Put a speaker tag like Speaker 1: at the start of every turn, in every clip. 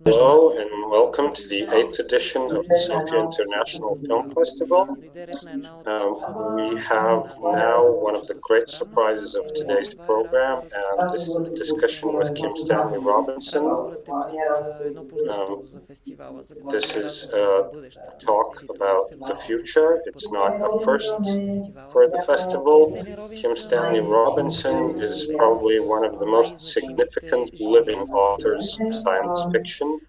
Speaker 1: Hello and welcome to the 8th edition of the Sofia International Film Festival. We have now one of the great surprises of today's program, and this is a discussion with Kim Stanley Robinson. This is a talk about the future. It's not a first for the festival. Kim Stanley Robinson is probably one of the most significant living authors of science fiction.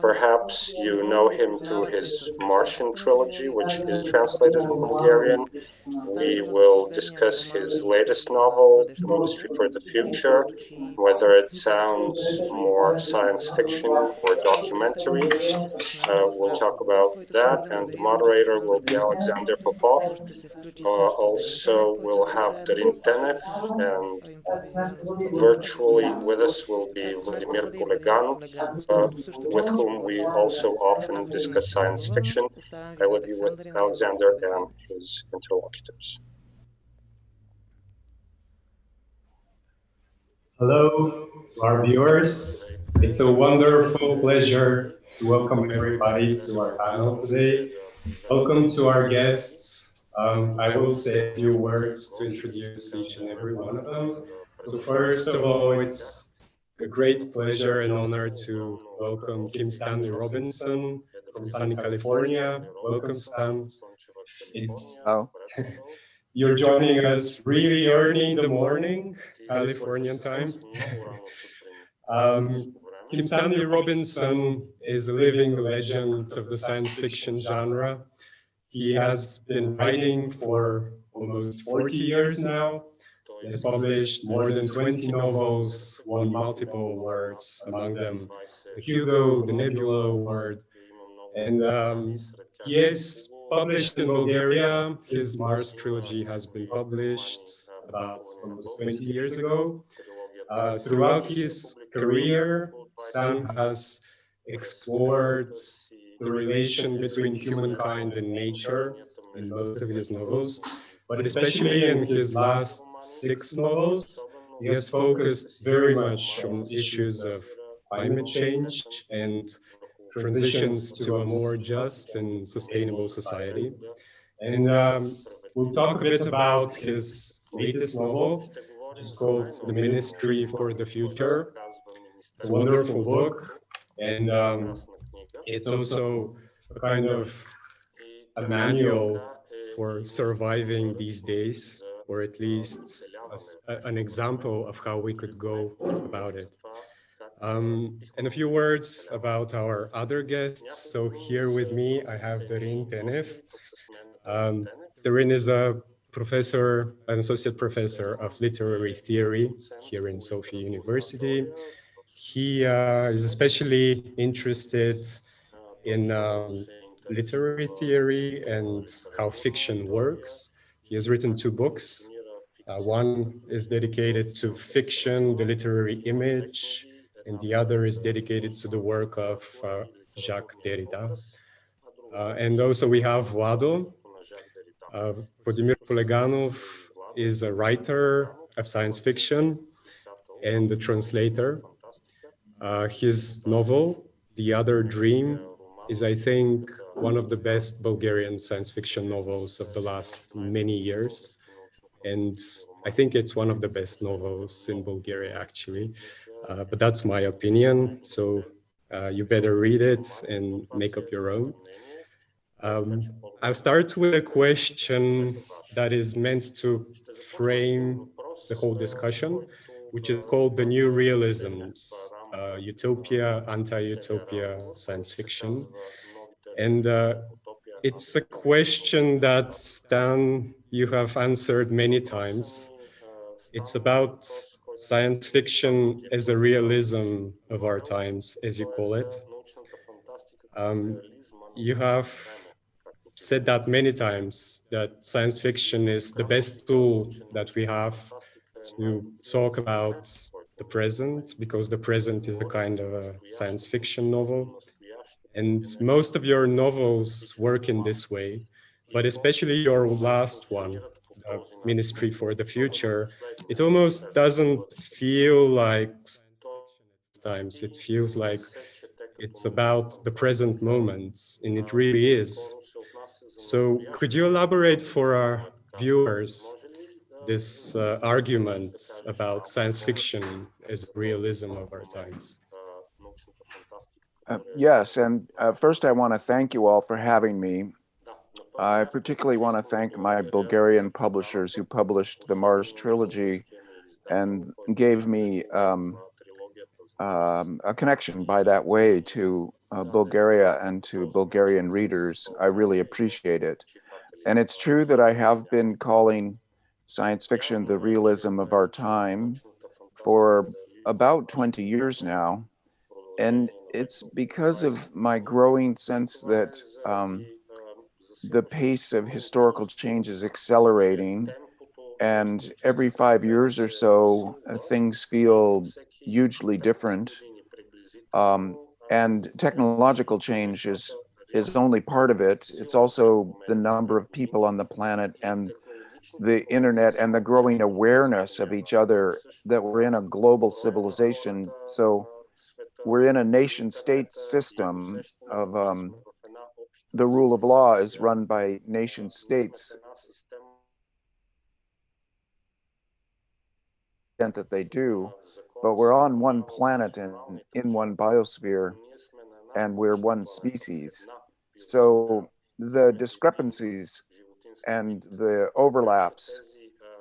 Speaker 1: Perhaps you know him through his Martian trilogy, which is translated in Bulgarian. We will discuss his latest novel, The Ministry for the Future, whether it sounds more science fiction or documentary. We'll talk about that, and the moderator will be Alexander Popov. Also, we'll have Darin Tenev, and virtually with us will be Vladimir Poleganov, with whom we also often discuss science fiction. I leave you with Alexander and his interlocutors.
Speaker 2: Hello to our viewers. It's a wonderful pleasure to welcome everybody to our panel today. Welcome to our guests. I will say a few words to introduce each and every one of them. So first of all, it's a great pleasure and honor to welcome Kim Stanley Robinson from sunny California. Welcome, Stan. You're joining us really early in the morning, Californian time. Kim Stanley Robinson is a living legend of the science fiction genre. He has been writing for almost 40 years now. He has published more than 20 novels, won multiple awards, among them the Hugo, the Nebula Award. And he is published in Bulgaria. His Mars trilogy has been published about almost 20 years ago. Throughout his career, Stan has explored the relation between humankind and nature in most of his novels, but especially in his last 6 novels, he has focused very much on issues of climate change and transitions to a more just and sustainable society. And we'll talk a bit about his latest novel, which is called The Ministry for the Future. It's a wonderful book, and it's also a kind of a manual for surviving these days, or at least an example of how we could go about it. And a few words about our other guests. So here with me, I have Darin Tenev. Darin is a professor, an associate professor of literary theory here in Sofia University. He is especially interested in literary theory and how fiction works. He has written 2 books. One is dedicated to fiction, the literary image, and the other is dedicated to the work of Jacques Derrida. And also we have Vlado. Vladimir Poleganov is a writer of science fiction and a translator. His novel, The Other Dream, is, I think, one of the best Bulgarian science fiction novels of the last many years. And I think it's one of the best novels in Bulgaria, actually. But that's my opinion. So you better read it and make up your own. I'll start with a question that is meant to frame the whole discussion, which is called the new realisms, utopia, anti-utopia, science fiction. And it's a question that, Stan, you have answered many times. It's about science fiction as a realism of our times, as you call it. You have said that many times, that science fiction is the best tool that we have to talk about the present, because the present is a kind of a science fiction novel. And most of your novels work in this way, but especially your last one, Ministry for the Future, it almost doesn't feel like science fiction at times. It feels like it's about the present moment, and it really is. So could you elaborate for our viewers this argument about science fiction as realism of our times?
Speaker 3: Yes, and first I want to thank you all for having me. I particularly want to thank my Bulgarian publishers who published the Mars trilogy and gave me a connection by that way to Bulgaria and to Bulgarian readers. I really appreciate it. And it's true that I have been calling science fiction the realism of our time for about 20 years now. And it's because of my growing sense that the pace of historical change is accelerating, and every 5 years or so, things feel hugely different. And technological change is only part of it. It's also the number of people on the planet and the internet and the growing awareness of each other that we're in a global civilization. So we're in a nation state system of the rule of law is run by nation states that they do, but we're on one planet and in one biosphere, and we're one species. So the discrepancies and the overlaps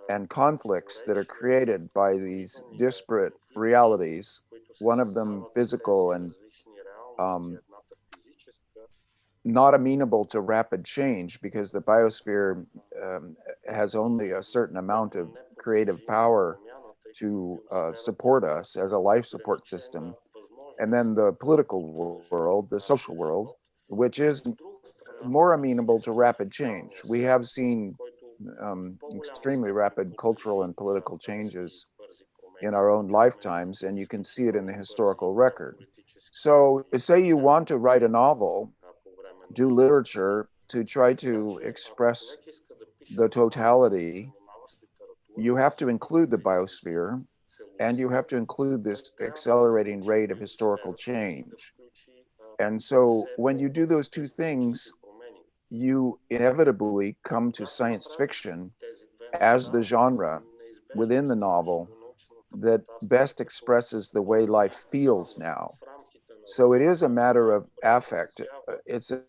Speaker 3: and conflicts that are created by these disparate realities, one of them physical and not amenable to rapid change because the biosphere has only a certain amount of creative power to support us as a life support system. And then the political world, the social world, which is more amenable to rapid change. We have seen extremely rapid cultural and political changes in our own lifetimes, and you can see it in the historical record. So say you want to write a novel, do literature to try to express the totality, you have to include the biosphere, and you have to include this accelerating rate of historical change. And so when you do those two things, you inevitably come to science fiction as the genre within the novel that best expresses the way life feels now. So it is a matter of affect. It's a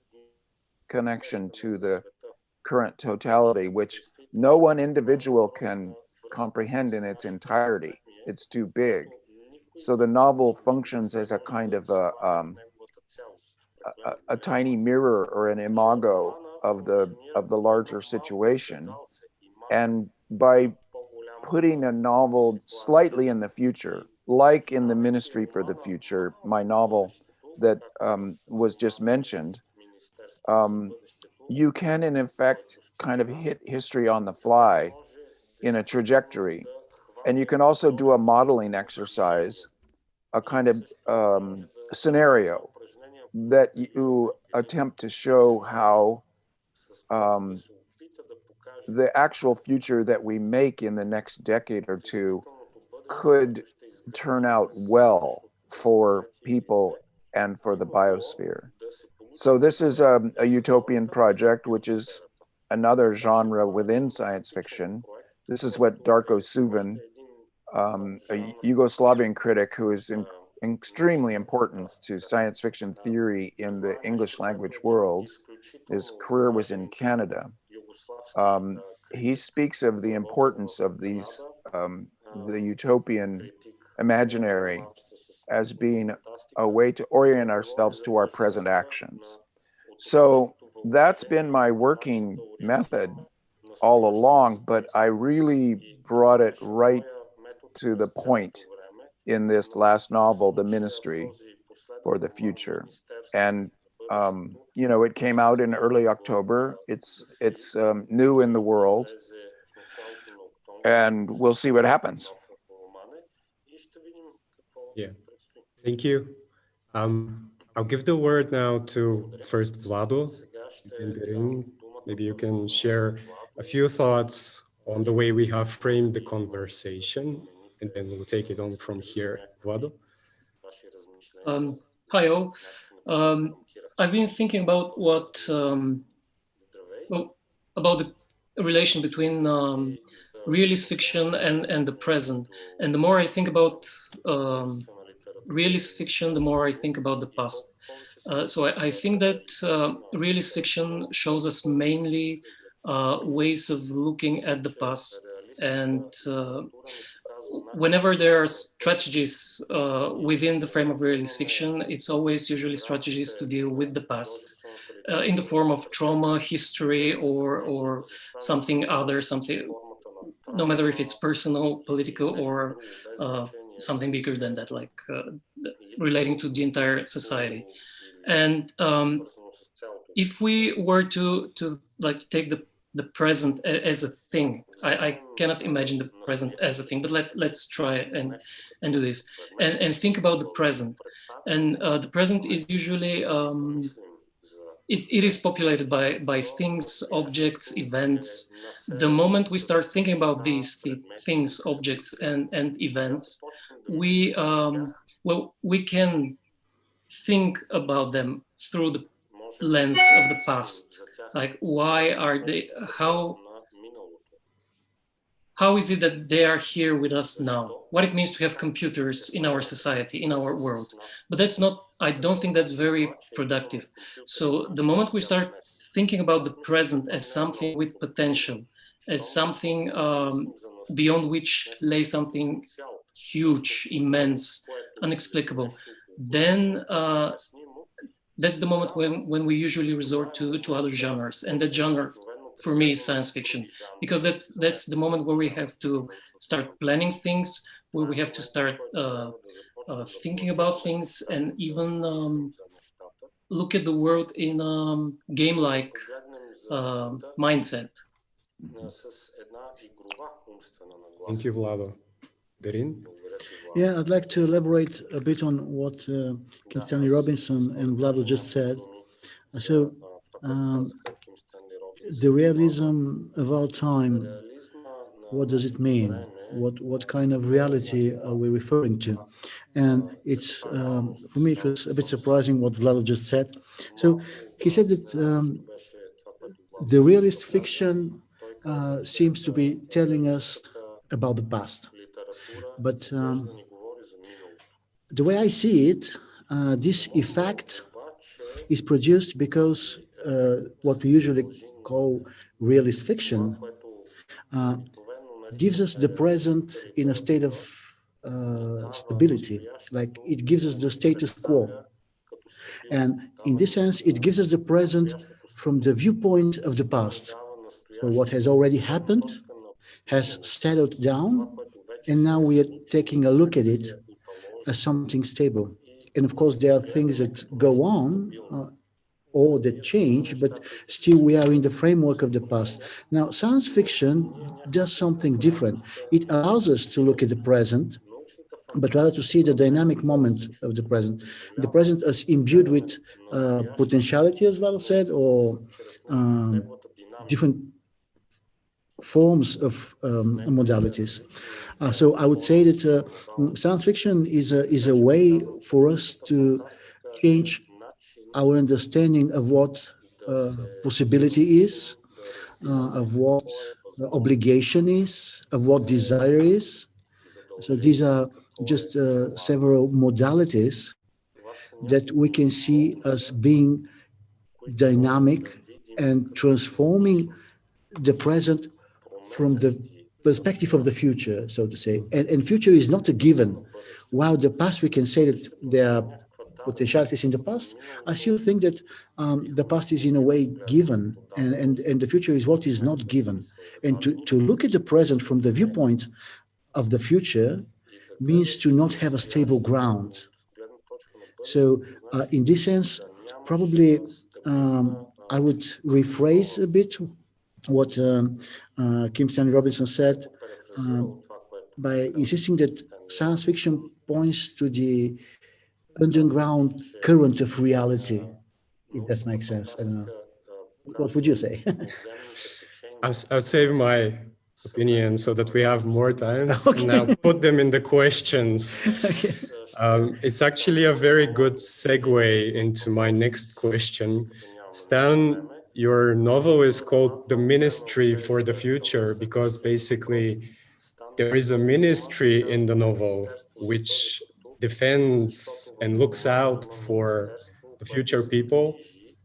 Speaker 3: connection to the current totality, which no one individual can comprehend in its entirety. It's too big. So the novel functions as a kind of a tiny mirror or an imago of the larger situation. And by putting a novel slightly in the future, like in the Ministry for the Future, my novel that was just mentioned, you can in effect kind of hit history on the fly in a trajectory. And you can also do a modeling exercise, a kind of scenario that you attempt to show how the actual future that we make in the next decade or two could turn out well for people and for the biosphere. So this is a utopian project, which is another genre within science fiction. This is what Darko Suvin, a Yugoslavian critic who is extremely important to science fiction theory in the English language world. His career was in Canada. He speaks of the importance of these, the utopian imaginary as being a way to orient ourselves to our present actions. So that's been my working method all along, but I really brought it right to the point in this last novel, The Ministry for the Future. And you know, it came out in early October. It's new in the world, and we'll see what happens.
Speaker 2: Yeah, thank you. I'll give the word now to first Vlado and Darin. Maybe you can share a few thoughts on the way we have framed the conversation, and then we'll take it on from here. Vlado?
Speaker 4: Hi all. I've been thinking about about the relation between realist fiction and the present. And the more I think about realist fiction, the more I think about the past. So I think that realist fiction shows us mainly ways of looking at the past. And whenever there are strategies within the frame of realist fiction, it's always usually strategies to deal with the past in the form of trauma, history, or something other, no matter if it's personal, political, or something bigger than that, like relating to the entire society. And if we were to like take the present as a thing, I cannot imagine the present as a thing, but let's try and do this and think about the present. And the present is usually it is populated by things, objects, events. The moment we start thinking about these things, objects, and events, we can think about them through the lens of the past. Like, why are they? How is it that they are here with us now? What it means to have computers in our society, in our world. But that's not, I don't think that's very productive. So the moment we start thinking about the present as something with potential, as something beyond which lay something huge, immense, inexplicable, then that's the moment when we usually resort to other genres. And that genre, for me, is science fiction, because that's the moment where we have to start planning things, where we have to start thinking about things, and even look at the world in game-like mindset.
Speaker 2: Thank you, Vlado. Darin?
Speaker 5: Yeah, I'd like to elaborate a bit on what Kim Stanley Robinson and Vlado just said. So, the realism of our time, what does it mean? What kind of reality are we referring to? And it's, for me, it was a bit surprising what Vlado just said. So he said that the realist fiction seems to be telling us about the past. But the way I see it, this effect is produced because what we usually call realist fiction gives us the present in a state of stability, like it gives us the status quo. And in this sense, it gives us the present from the viewpoint of the past. So what has already happened has settled down, and now we are taking a look at it as something stable. And of course, there are things that go on or that change, but still we are in the framework of the past. Now, science fiction does something different. It allows us to look at the present, but rather to see the dynamic moment of the present. The present is imbued with potentiality, as well said, or different forms of modalities. So I would say that science fiction is a way for us to change our understanding of what possibility is, of what obligation is, of what desire is. So these are just several modalities that we can see as being dynamic and transforming the present from the perspective of the future, so to say. And future is not a given. While the past, we can say that there are potentialities in the past, I still think that the past is in a way given, and the future is what is not given. And to look at the present from the viewpoint of the future means to not have a stable ground. So in this sense, probably I would rephrase a bit what Kim Stanley Robinson said by insisting that science fiction points to the underground current of reality, if that makes sense. I don't know. What would you say?
Speaker 2: I'll save my opinion so that we have more time.
Speaker 5: Okay.
Speaker 2: And now put them in the questions.
Speaker 5: Okay.
Speaker 2: It's actually a very good segue into my next question. Stan, your novel is called The Ministry for the Future because basically there is a ministry in the novel which defends and looks out for the future people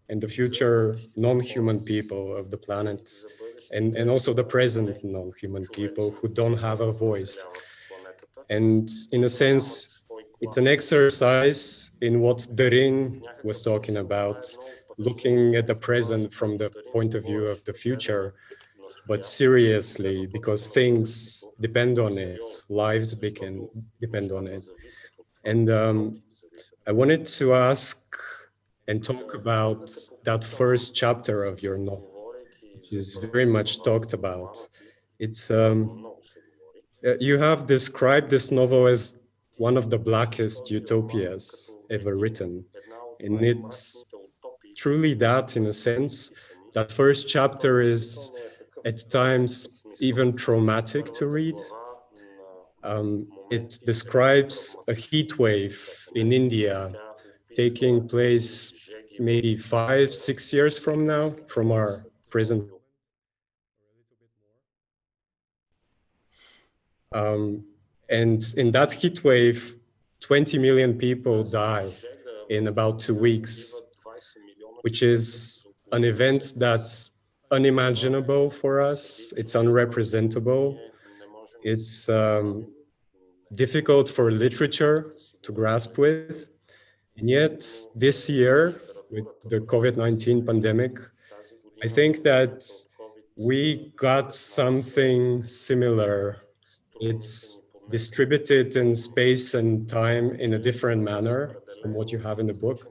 Speaker 2: and the future non-human people of the planet, and also the present non-human people who don't have a voice. And in a sense, it's an exercise in what Darin was talking about, looking at the present from the point of view of the future, but seriously, because things depend on it, lives depend on it. And I wanted to ask and talk about that first chapter of your novel, which is very much talked about. It's you have described this novel as one of the blackest utopias ever written, and it's truly that in a sense. That first chapter is at times even traumatic to read. It describes a heat wave in India taking place maybe 5-6 years from now, from our present. And in that heat wave, 20 million people die in about 2 weeks, which is an event that's unimaginable for us. It's unrepresentable. It's difficult for literature to grasp with. And yet this year, with the COVID-19 pandemic, I think that we got something similar. It's distributed in space and time in a different manner from what you have in the book,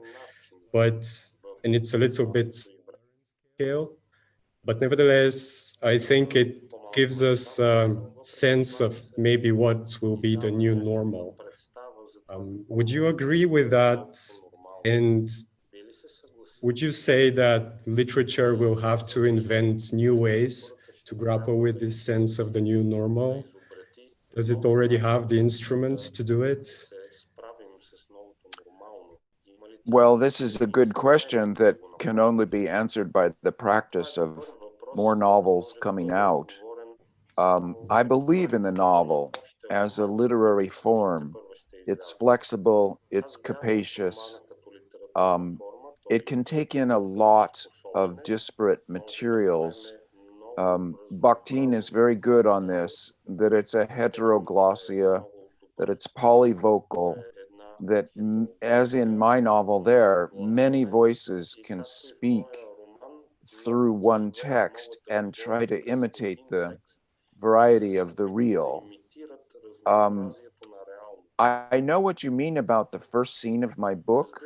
Speaker 2: and it's a little bit scale, but nevertheless, I think it gives us a sense of maybe what will be the new normal. Would you agree with that? And would you say that literature will have to invent new ways to grapple with this sense of the new normal? Does it already have the instruments to do it?
Speaker 3: Well, this is a good question that can only be answered by the practice of more novels coming out. I believe in the novel as a literary form. It's flexible, it's capacious. It can take in a lot of disparate materials. Bakhtin is very good on this, that it's a heteroglossia, that it's polyvocal, that as in my novel there, many voices can speak through one text and try to imitate the variety of the real. I know what you mean about the first scene of my book.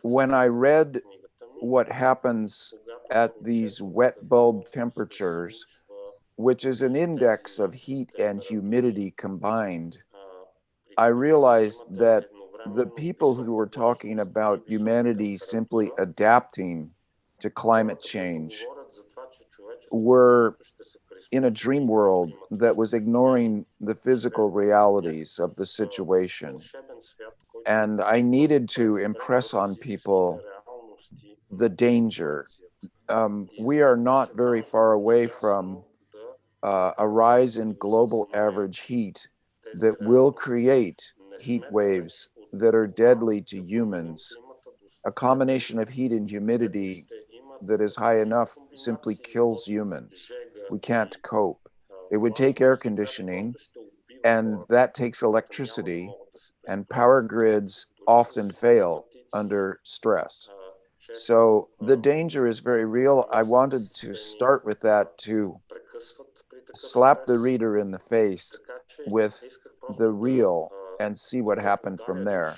Speaker 3: When I read what happens at these wet bulb temperatures, which is an index of heat and humidity combined, I realized that the people who were talking about humanity simply adapting to climate change were in a dream world that was ignoring the physical realities of the situation. And I needed to impress on people the danger. We are not very far away from a rise in global average heat that will create heat waves that are deadly to humans. A combination of heat and humidity that is high enough simply kills humans. We can't cope. It would take air conditioning, and that takes electricity, and power grids often fail under stress. So the danger is very real. I wanted to start with that to slap the reader in the face with the real and see what happened from there.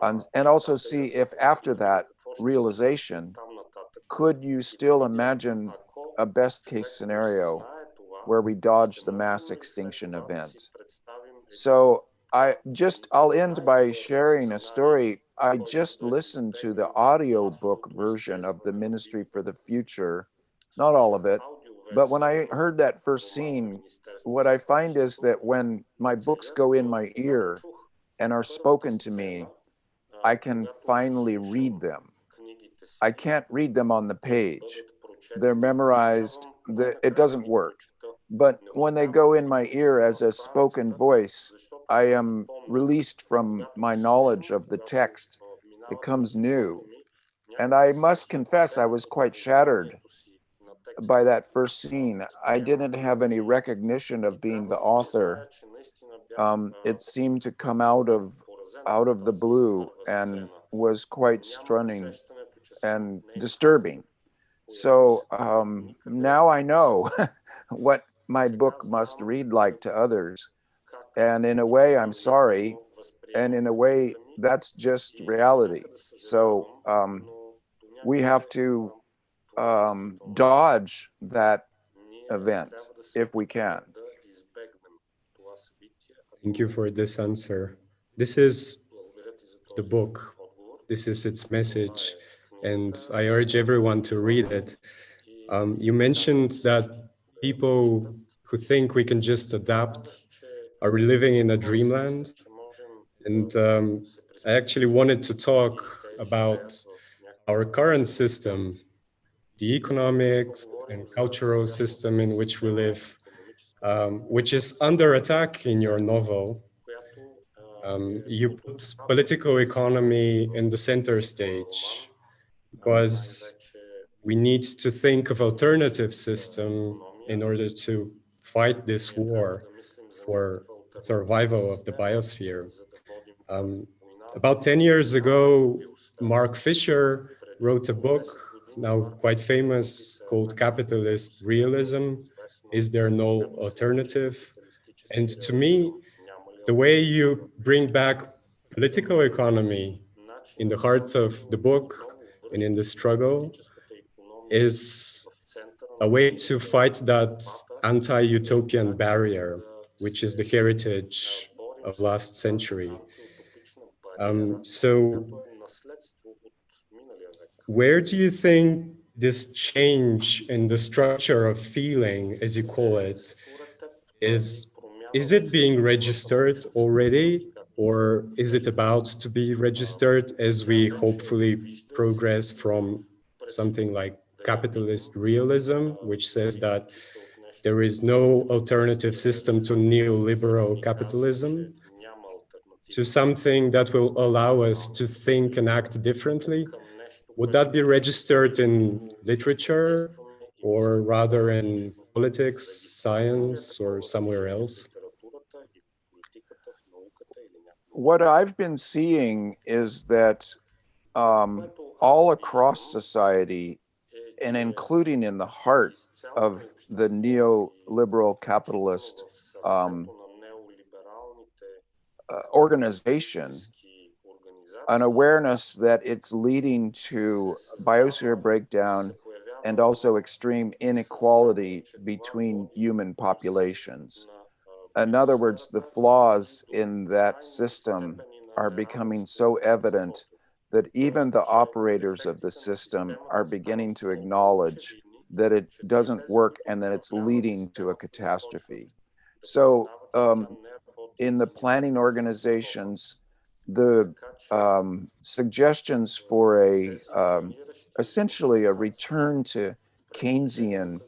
Speaker 3: And also see if after that realization, could you still imagine a best case scenario where we dodge the mass extinction event? So I'll end by sharing a story. I just listened to the audiobook version of The Ministry for the Future, not all of it, But when I heard that first scene, what I find is that when my books go in my ear and are spoken to me, I can finally read them. I can't read them on the page. They're memorized. It doesn't work. But when they go in my ear as a spoken voice, I am released from my knowledge of the text. It comes new. And I must confess, I was quite shattered by that first scene. I didn't have any recognition of being the author. It seemed to come out of the blue and was quite stunning and disturbing. So now I know what my book must read like to others. And in a way, I'm sorry. And in a way, that's just reality. So we have to dodge that event if we can.
Speaker 2: Thank you for this answer. This is the book. This is its message. And I urge everyone to read it. You mentioned that people who think we can just adapt are living in a dreamland. And I actually wanted to talk about our current system, the economic and cultural system in which we live, which is under attack in your novel. You put political economy in the center stage because we need to think of alternative system in order to fight this war for survival of the biosphere. About 10 years ago, Mark Fisher wrote a book, now quite famous, called Capitalist Realism. Is there no alternative? And to me, the way you bring back political economy in the heart of the book and in the struggle is a way to fight that anti-utopian barrier, which is the heritage of last century. So where do you think this change in the structure of feeling, as you call it, is it being registered already, or is it about to be registered as we hopefully progress from something like capitalist realism, which says that there is no alternative system to neoliberal capitalism, to something that will allow us to think and act differently? Would that be registered in literature, or rather in politics, science, or somewhere else?
Speaker 3: What I've been seeing is that all across society, and including in the heart of the neoliberal capitalist organization, an awareness that it's leading to biosphere breakdown and also extreme inequality between human populations. In other words, the flaws in that system are becoming so evident that even the operators of the system are beginning to acknowledge that it doesn't work and that it's leading to a catastrophe. So in the planning organizations, the suggestions for essentially a return to Keynesian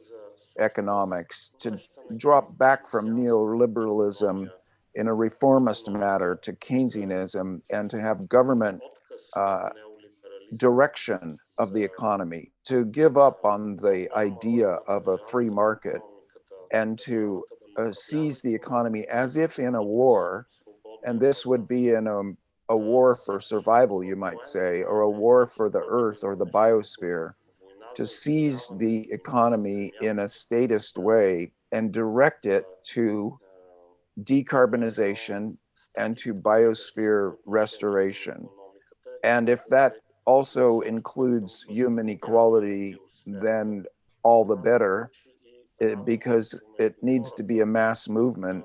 Speaker 3: economics, to drop back from neoliberalism in a reformist manner to Keynesianism, and to have government direction of the economy, to give up on the idea of a free market and to seize the economy as if in a war. And this would be in a war for survival, you might say, or a war for the earth or the biosphere, to seize the economy in a statist way and direct it to decarbonization and to biosphere restoration. And if that also includes human equality, then all the better, because it needs to be a mass movement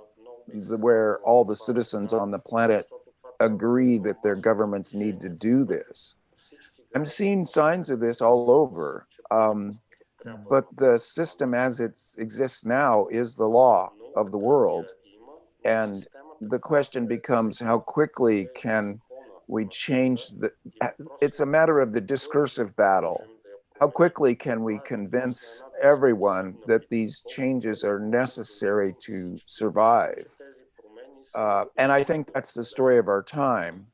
Speaker 3: where all the citizens on the planet agree that their governments need to do this. I'm seeing signs of this all over. but the system as it exists now is the law of the world. And the question becomes, how quickly can we change it's a matter of the discursive battle. How quickly can we convince everyone that these changes are necessary to survive? And I think that's the story of our time.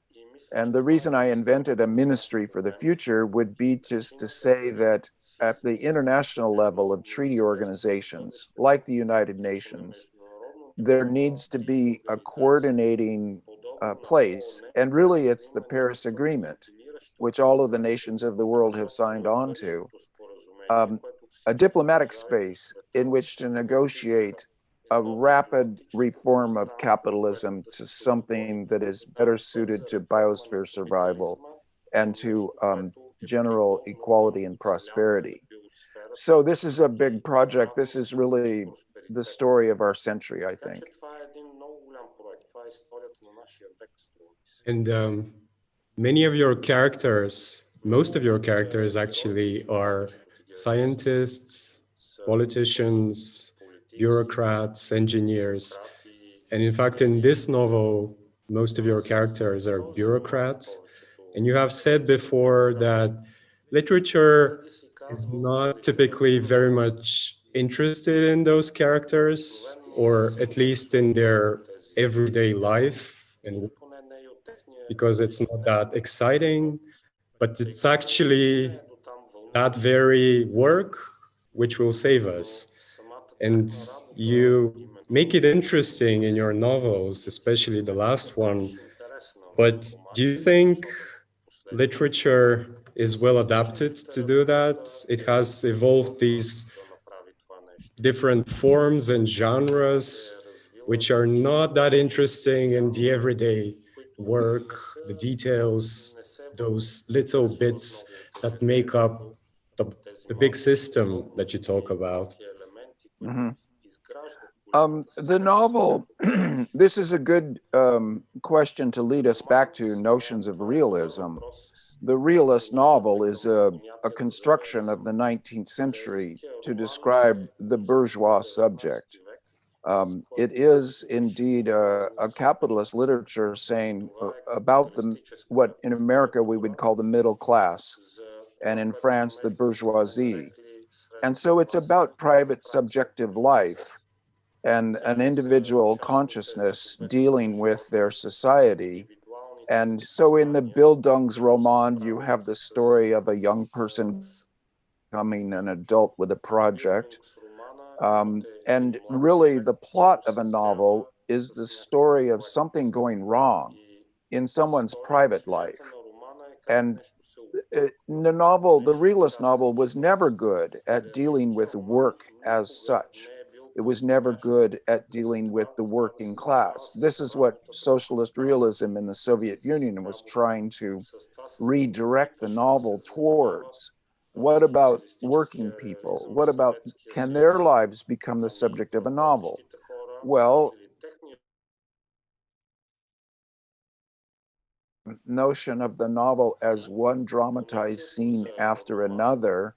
Speaker 3: And the reason I invented a ministry for the future would be just to say that at the international level of treaty organizations, like the United Nations, there needs to be a coordinating place. And really, it's the Paris Agreement, which all of the nations of the world have signed on to, a diplomatic space in which to negotiate a rapid reform of capitalism to something that is better suited to biosphere survival and to general equality and prosperity. So this is a big project. This is really the story of our century, I think.
Speaker 2: And many of your characters, most of your characters actually are scientists, politicians, bureaucrats, engineers. And in fact, in this novel, most of your characters are bureaucrats. And you have said before that literature is not typically very much interested in those characters, or at least in their everyday life, and because it's not that exciting, but it's actually that very work which will save us. And you make it interesting in your novels, especially the last one. But do you think literature is well adapted to do that? It has evolved these different forms and genres which are not that interesting in the everyday work, the details, those little bits that make up the big system that you talk about.
Speaker 3: Mm-hmm. The novel, this is a good question to lead us back to notions of realism. The realist novel is a construction of the 19th century to describe the bourgeois subject. It is indeed a capitalist literature saying about what in America we would call the middle class, and in France, the bourgeoisie. And so it's about private subjective life and an individual consciousness dealing with their society. And so in the Bildungsroman, you have the story of a young person becoming an adult with a project. And really, the plot of a novel is the story of something going wrong in someone's private life. And the realist novel was never good at dealing with work as such. It was never good at dealing with the working class. This is what socialist realism in the Soviet Union was trying to redirect the novel towards. What about working people? What about, can their lives become the subject of a novel? Well, notion of the novel as one dramatized scene after another,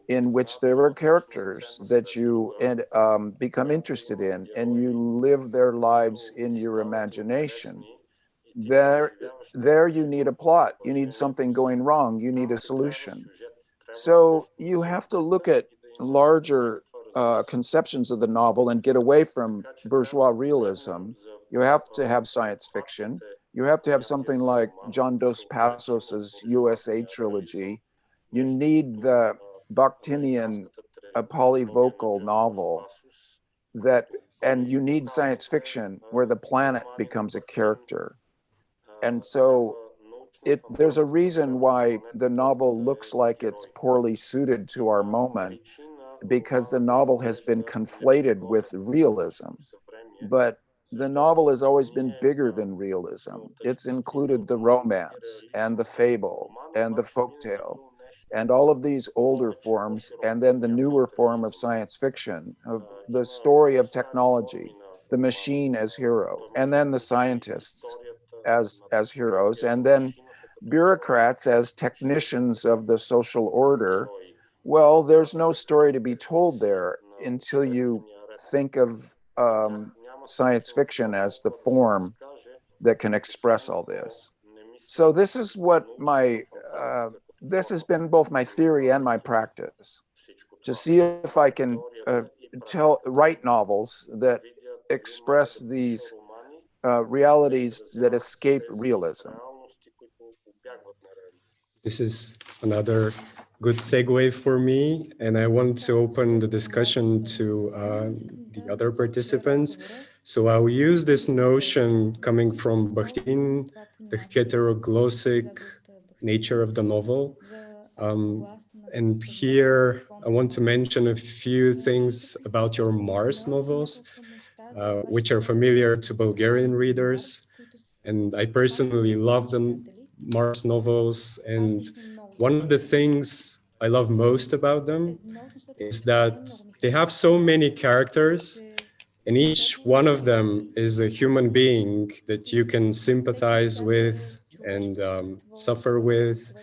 Speaker 3: in which there are characters that you become interested in, and you live their lives in your imagination. There you need a plot. You need something going wrong. You need a solution. So you have to look at larger conceptions of the novel and get away from bourgeois realism. You have to have science fiction. You have to have something like John Dos Passos's USA trilogy. You need the Bakhtinian polyvocal novel and you need science fiction where the planet becomes a character. And so there's a reason why the novel looks like it's poorly suited to our moment, because the novel has been conflated with realism. But the novel has always been bigger than realism. It's included the romance and the fable and the folktale and all of these older forms, and then the newer form of science fiction, of the story of technology, the machine as hero, and then the scientists as heroes, and then bureaucrats as technicians of the social order, Well, there's no story to be told there until you think of science fiction as the form that can express all this. So this is what this has been both my theory and my practice, to see if I can write novels that express these realities that escape realism.
Speaker 2: This is another good segue for me, and I want to open the discussion to the other participants. So I'll use this notion coming from Bakhtin, the heteroglossic nature of the novel. And here I want to mention a few things about your Mars novels, which are familiar to Bulgarian readers. And I personally love the Mars novels. And one of the things I love most about them is that they have so many characters, and each one of them is a human being that you can sympathize with and suffer with.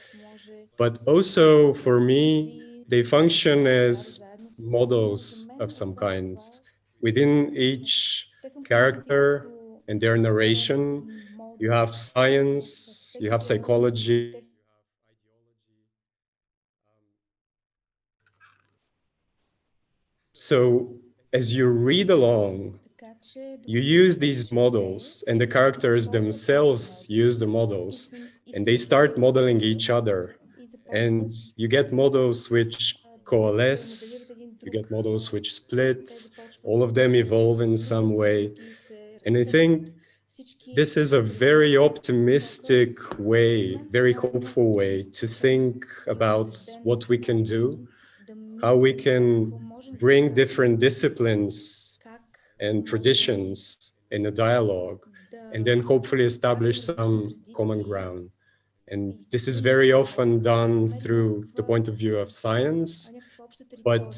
Speaker 2: But also for me, they function as models of some kind. Within each character and their narration, you have science, you have psychology. So as you read along, you use these models, and the characters themselves use the models, and they start modeling each other. And you get models which coalesce, you get models which split, all of them evolve in some way. And I think this is a very optimistic way, very hopeful way to think about what we can do, how we can bring different disciplines and traditions in a dialogue, and then hopefully establish some common ground. And this is very often done through the point of view of science, but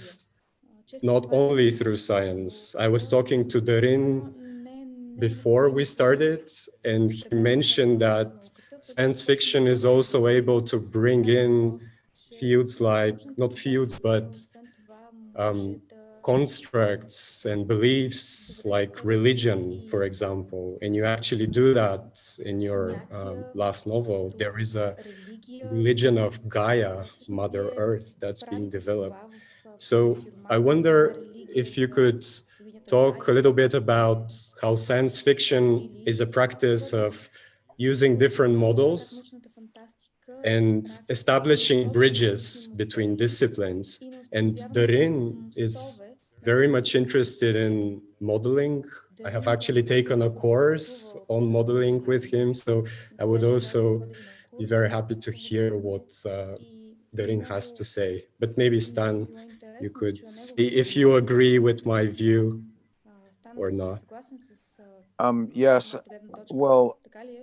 Speaker 2: not only through science. I was talking to Darin before we started, and he mentioned that science fiction is also able to bring in fields like, not fields, but constructs and beliefs like religion, for example. And you actually do that in your last novel. There is a religion of Gaia, Mother Earth, that's being developed. So I wonder if you could talk a little bit about how science fiction is a practice of using different models and establishing bridges between disciplines. And Darin is very much interested in modeling. I have actually taken a course on modeling with him, so I would also be very happy to hear what Darin has to say. But maybe Stan, you could see if you agree with my view or not.
Speaker 3: Yes, well,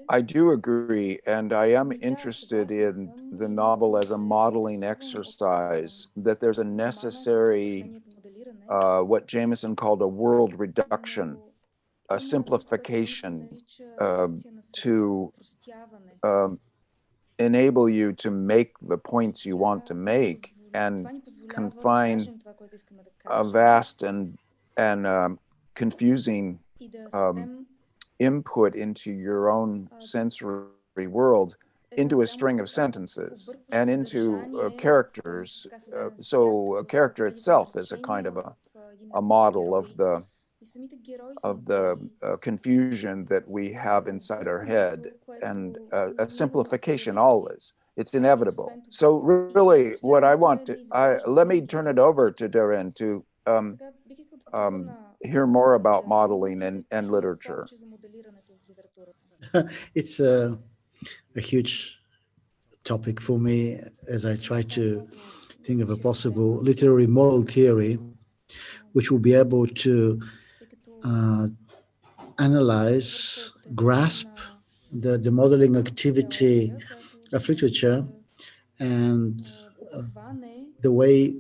Speaker 3: I do agree, and I am interested in the novel as a modeling exercise, that there's a necessary, what Jameson called a world reduction, a simplification to enable you to make the points you want to make and confine a vast and confusing input into your own sensory world into a string of sentences and into characters. So a character itself is a kind of a model of the confusion that we have inside our head, and a simplification always. It's inevitable. So really what I want to, let me turn it over to Darin to hear more about modeling and literature.
Speaker 5: It's a huge topic for me as I try to think of a possible literary model theory which will be able to analyze, grasp the modeling activity of literature and the way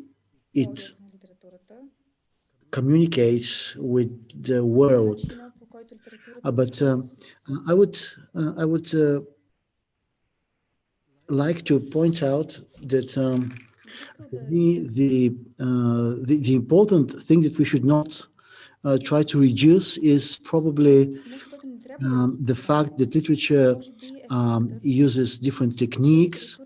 Speaker 5: it communicates with the world. But I would like to point out that For me, the important thing that we should not try to reduce is probably the fact that literature uses different techniques,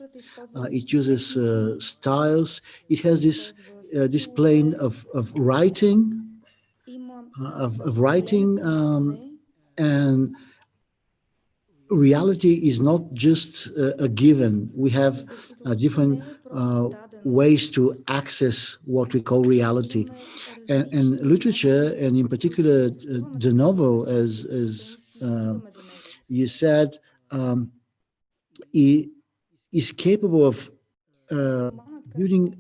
Speaker 5: it uses styles, it has this plane of writing, and reality is not just a given. We have different ways to access what we call reality. And literature, and in particular the novel, as you said, is capable of building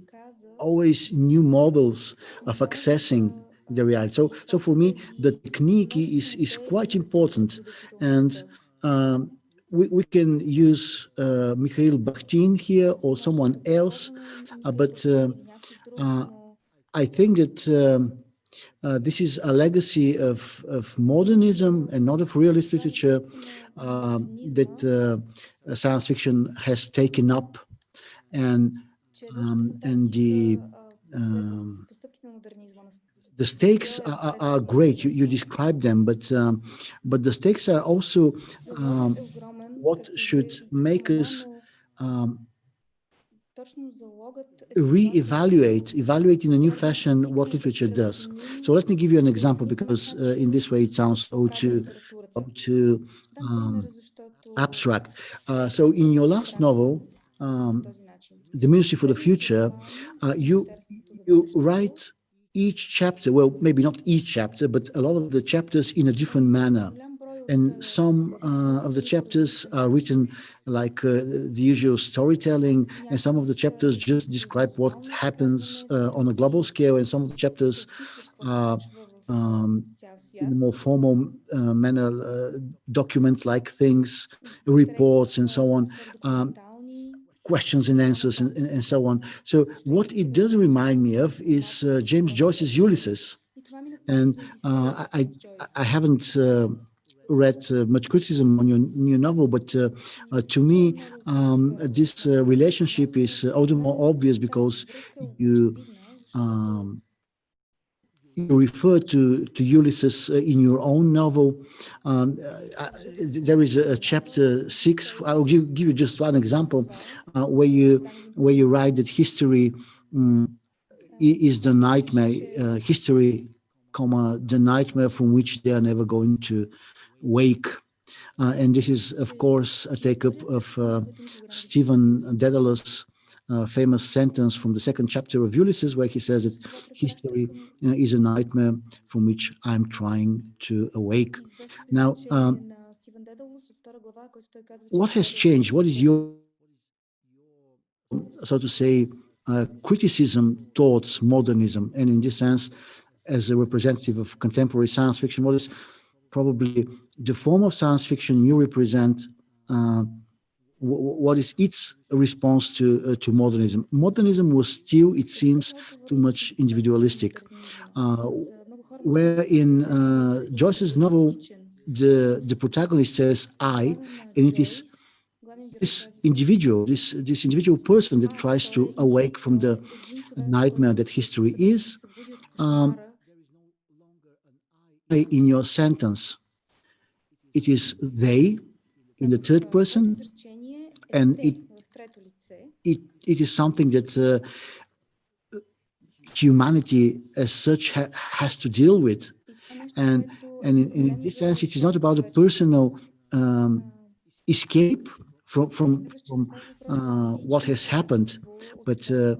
Speaker 5: always new models of accessing the reality. So for me, the technique is quite important, and we can use Mikhail Bakhtin here or someone else, but I think that this is a legacy of modernism and not of realist literature that science fiction has taken up, and the stakes are great. You describe them, but the stakes are also what should make us evaluate in a new fashion what literature does. So let me give you an example, because in this way it sounds too abstract. So in your last novel, The Ministry for the Future, you write each chapter, well, maybe not each chapter, but a lot of the chapters in a different manner. And some of the chapters are written like the usual storytelling, and some of the chapters just describe what happens on a global scale, and some of the chapters are in a more formal manner, document-like things, reports, and so on, questions and answers, and so on. So what it does remind me of is James Joyce's Ulysses. And I haven't read much criticism on your new novel, but to me, this relationship is all the more obvious because you refer to Ulysses in your own novel. There is a chapter 6. I'll give you just one example, where you write that history is the nightmare. History, the nightmare from which they are never going to wake. And this is, of course, a take-up of Stephen Dedalus' famous sentence from the second chapter of Ulysses, where he says that history is a nightmare from which I'm trying to awake. Now, what has changed? What is your, so to say, criticism towards modernism? And in this sense, as a representative of contemporary science fiction, what is probably the form of science fiction you represent? What is its response to modernism? Modernism was still, it seems, too much individualistic. Where in Joyce's novel, the protagonist says I, and it is this individual person that tries to awake from the nightmare that history is. In your sentence, it is they in the third person, and it is something that humanity as such has to deal with, and in this sense, it is not about a personal escape from what has happened, but a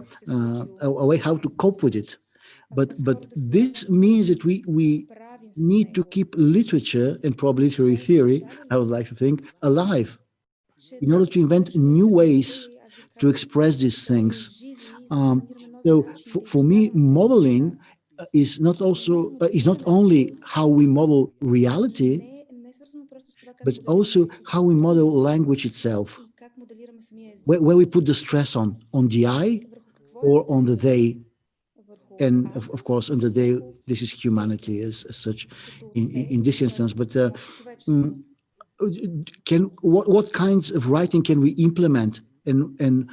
Speaker 5: way how to cope with it. But this means that we need to keep literature and probably literary theory, I would like to think, alive in order to invent new ways to express these things. So for me, modeling is not only how we model reality, but also how we model language itself, where we put the stress on the I or on the they. And of course, under they, this is humanity as such in this instance. But what kinds of writing can we implement, and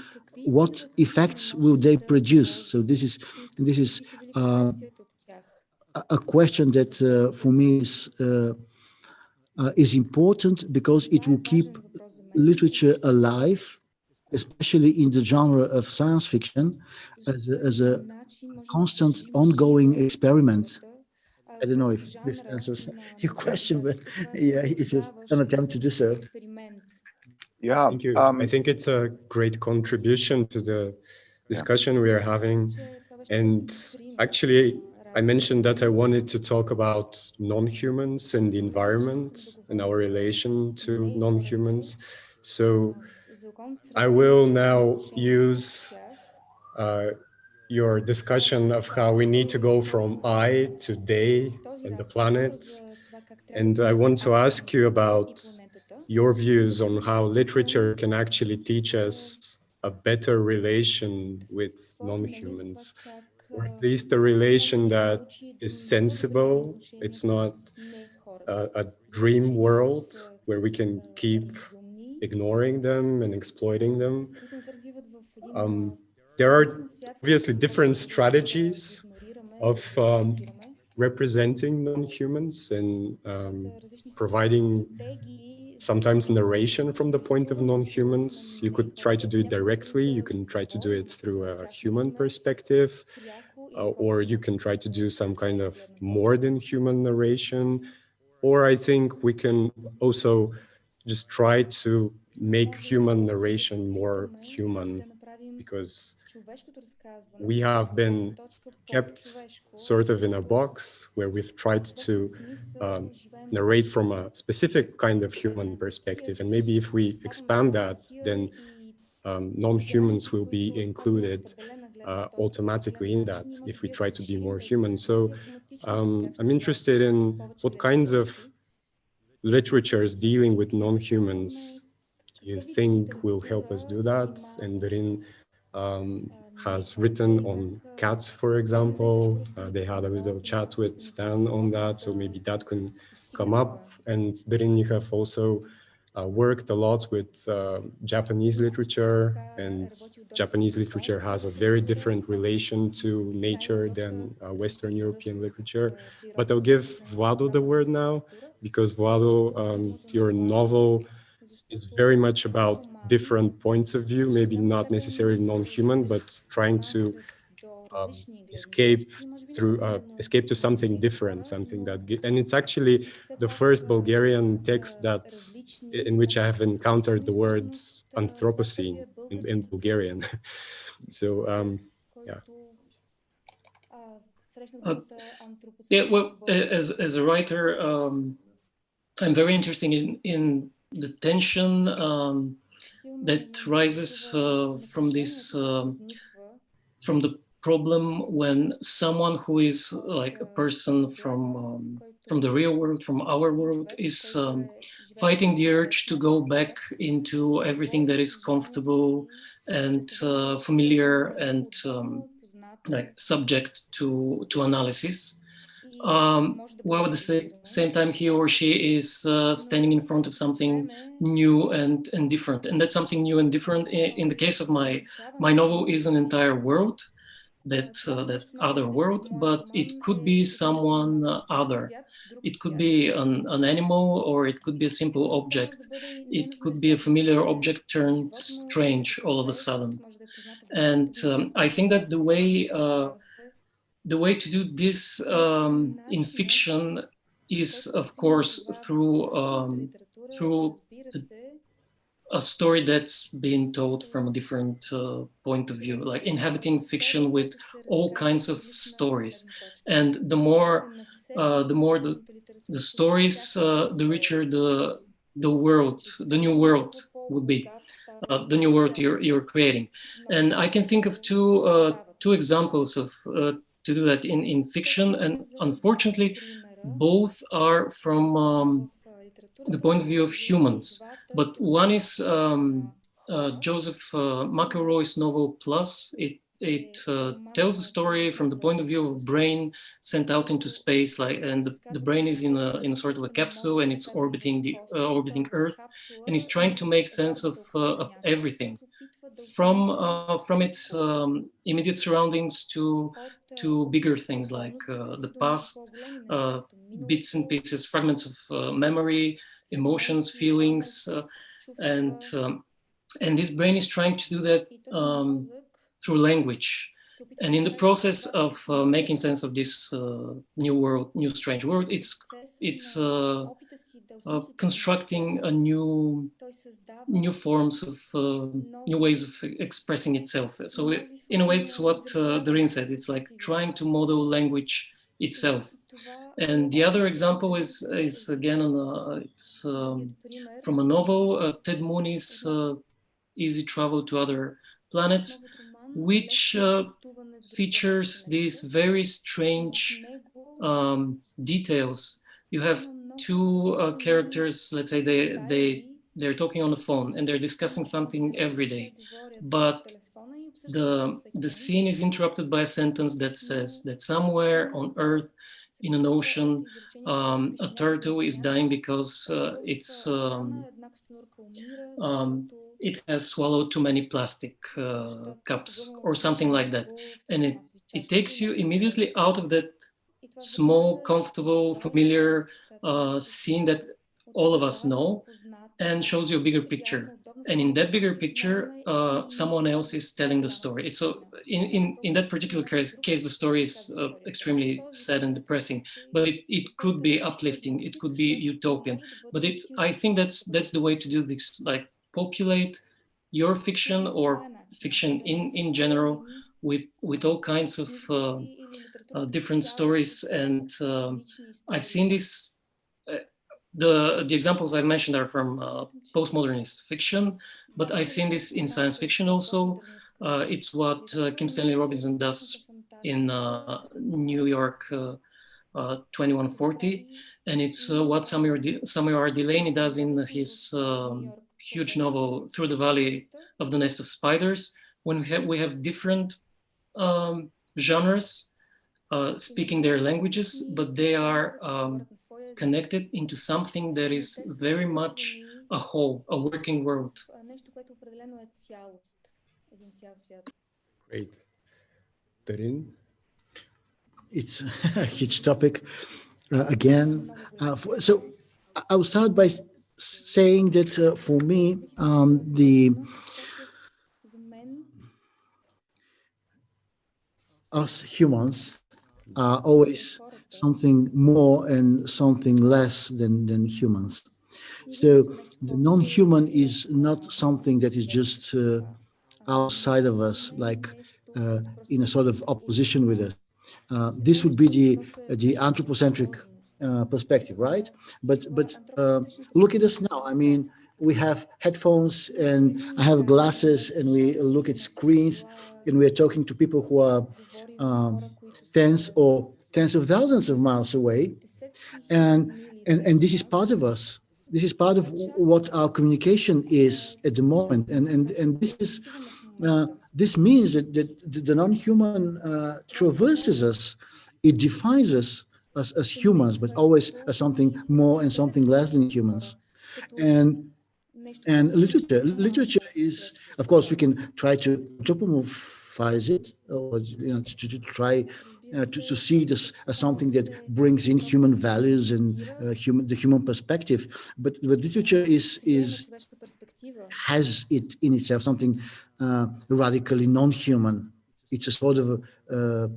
Speaker 5: what effects will they produce? So this is a question that for me is important, because it will keep literature alive, especially in the genre of science fiction, as a constant ongoing experiment. I don't know if this answers your question, but yeah, it was an attempt to do so.
Speaker 3: Yeah.
Speaker 2: Thank you. I think it's a great contribution to the discussion we are having. And actually, I mentioned that I wanted to talk about non-humans and the environment and our relation to non-humans. So I will now use your discussion of how we need to go from I to they and the planet. And I want to ask you about your views on how literature can actually teach us a better relation with non-humans, or at least a relation that is sensible. It's not a dream world where we can keep ignoring them and exploiting them. There are obviously different strategies of representing non-humans and providing sometimes narration from the point of non-humans. You could try to do it directly, you can try to do it through a human perspective, or you can try to do some kind of more than human narration. Or I think we can also just try to make human narration more human, because we have been kept sort of in a box where we've tried to narrate from a specific kind of human perspective. And maybe if we expand that, then non-humans will be included automatically in that if we try to be more human. So I'm interested in what kinds of literatures dealing with non-humans do you think will help us do that? And Darin has written on cats, for example. They had a little chat with Stan on that, so maybe that can come up. And Darin, you have also worked a lot with Japanese literature, and Japanese literature has a very different relation to nature than Western European literature. But I'll give Vlado the word now, because Vlado, your novel is very much about different points of view, maybe not necessarily non-human, but trying to escape to something different, something that, and it's actually the first Bulgarian text in which I have encountered the words Anthropocene in Bulgarian. So yeah.
Speaker 4: Yeah, well, as a writer, I'm very interested in the tension that rises from this, from the problem when someone who is like a person from the real world, from our world, is fighting the urge to go back into everything that is comfortable and familiar and like subject to analysis. While at the same time he or she is standing in front of something new and different. And that something new and different in the case of my novel is an entire world, that other world, but it could be someone other. It could be an animal, or it could be a simple object. It could be a familiar object turned strange all of a sudden. And I think that the way to do this in fiction is, of course, through a story that's been told from a different point of view, like inhabiting fiction with all kinds of stories. And the more the stories, the richer the world, the new world would be, the new world you're creating. And I can think of two examples of to do that in fiction, and unfortunately, both are from the point of view of humans. But one is Joseph McElroy's novel Plus. It tells the story from the point of view of a brain sent out into space, and the brain is in a sort of a capsule, and it's orbiting Earth, and it's trying to make sense of everything. from its immediate surroundings to bigger things like the past, bits and pieces, fragments of memory, emotions, feelings, and this brain is trying to do that through language. And in the process of making sense of this new world, new strange world, it's constructing a new forms of new ways of expressing itself. So in a way, it's what Darin said. It's like trying to model language itself. And the other example is again it's from a novel, Ted Mooney's Easy Travel to Other Planets, which features these very strange details. You have two characters, let's say they're talking on the phone and they're discussing something every day, but the scene is interrupted by a sentence that says that somewhere on Earth in an ocean a turtle is dying because it has swallowed too many plastic cups or something like that. And it takes you immediately out of that small, comfortable, familiar scene that all of us know and shows you a bigger picture. And in that bigger picture, someone else is telling the story. It's so in that particular case, the story is extremely sad and depressing, but it could be uplifting, it could be utopian. But I think that's the way to do this, like populate your fiction or fiction in general with all kinds of different stories. And I've seen this. The examples I've mentioned are from postmodernist fiction, but I've seen this in science fiction also. It's what Kim Stanley Robinson does in New York 2140, and it's what Samuel R. Delaney does in his huge novel Through the Valley of the Nest of Spiders, when we have different genres speaking their languages, but they are connected into something that is very much a whole, a working world.
Speaker 2: Great. Darin?
Speaker 5: It's a huge topic. Again, so I will start by saying that for me, us humans are always something more and something less than humans. So the non-human is not something that is just outside of us, like in a sort of opposition with us. This would be the anthropocentric perspective, right? But look at us now. I mean, we have headphones and I have glasses and we look at screens and we're talking to people who are tens of thousands of miles away. And this is part of us. This is part of what our communication is at the moment. And this is this means that the non-human traverses us. It defines us as humans, but always as something more and something less than humans. And literature is, of course, we can try to anthropomorphize it, or to try to see this as something that brings in human values and the human perspective. But literature has it in itself something radically non-human. It's a sort of a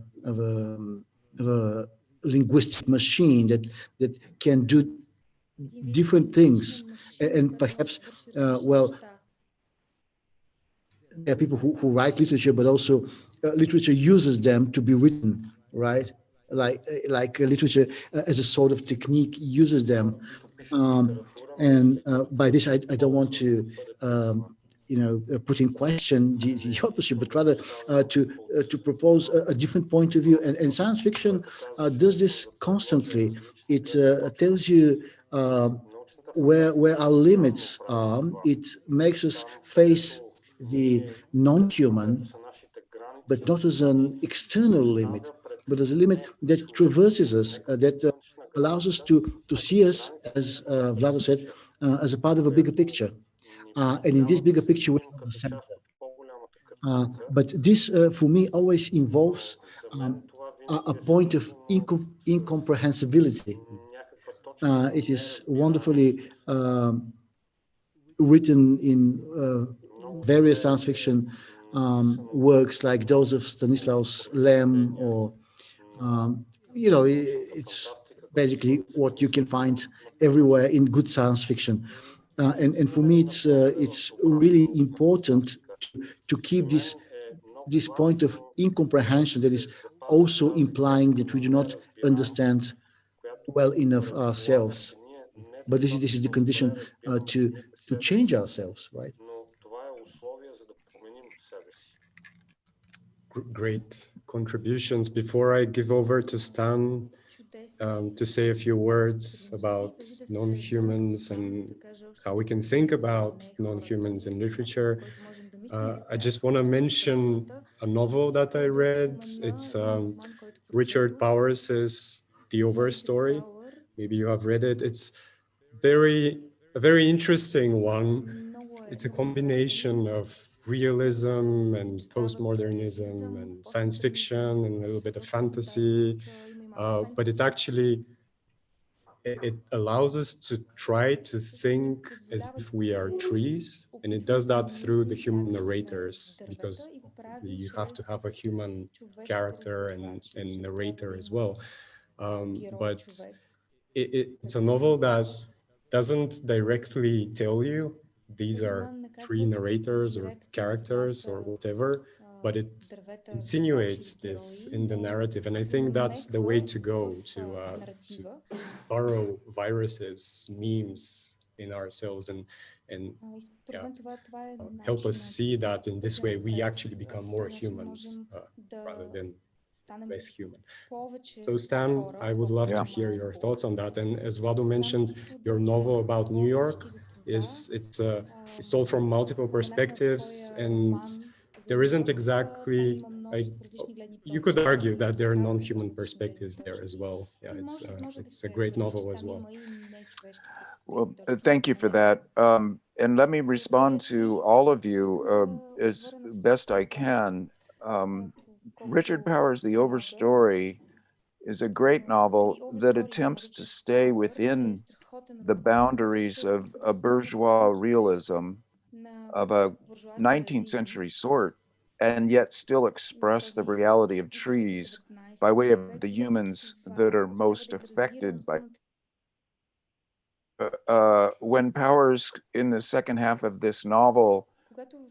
Speaker 5: linguistic machine that can do different things, and perhaps well, there are people who write literature, but also literature uses them to be written, right? Like literature as a sort of technique uses them, and by this I don't want to put in question the authorship, but rather to propose a different point of view. And science fiction does this constantly. It tells you where our limits are. It makes us face the non-human, but not as an external limit, but as a limit that traverses us, that allows us to see us, as Vlado said, as a part of a bigger picture. And in this bigger picture, we have the center. But this, for me, always involves a point of incomprehensibility. It is wonderfully written in various science fiction works like those of Stanislaus Lem, or it's basically what you can find everywhere in good science fiction. And for me, it's really important to keep this point of incomprehension that is also implying that we do not understand well enough ourselves. But this is the condition to change ourselves, right?
Speaker 2: Great contributions. Before I give over to Stan to say a few words about non-humans and how we can think about non-humans in literature, I just want to mention a novel that I read. It's Richard Powers's The Overstory. Maybe you have read it. It's a very interesting one. It's a combination of realism and postmodernism and science fiction and a little bit of fantasy, but it allows us to try to think as if we are trees, and it does that through the human narrators, because you have to have a human character and narrator as well. But it's a novel that doesn't directly tell you these are three narrators or characters or whatever, but it insinuates this in the narrative. And I think that's the way to go, to borrow viruses, memes in ourselves, and yeah, help us see that in this way we actually become more humans rather than less human. So Stan, I would love to hear your thoughts on that. And as Vlado mentioned, your novel about New York it's told from multiple perspectives, and there isn't exactly, you could argue that there are non-human perspectives there as well. Yeah, it's a great novel as well.
Speaker 3: Well, thank you for that. And let me respond to all of you as best I can. Richard Powers' The Overstory is a great novel that attempts to stay within the boundaries of a bourgeois realism of a 19th century sort, and yet still express the reality of trees by way of the humans that are most affected by. When Powers, in the second half of this novel,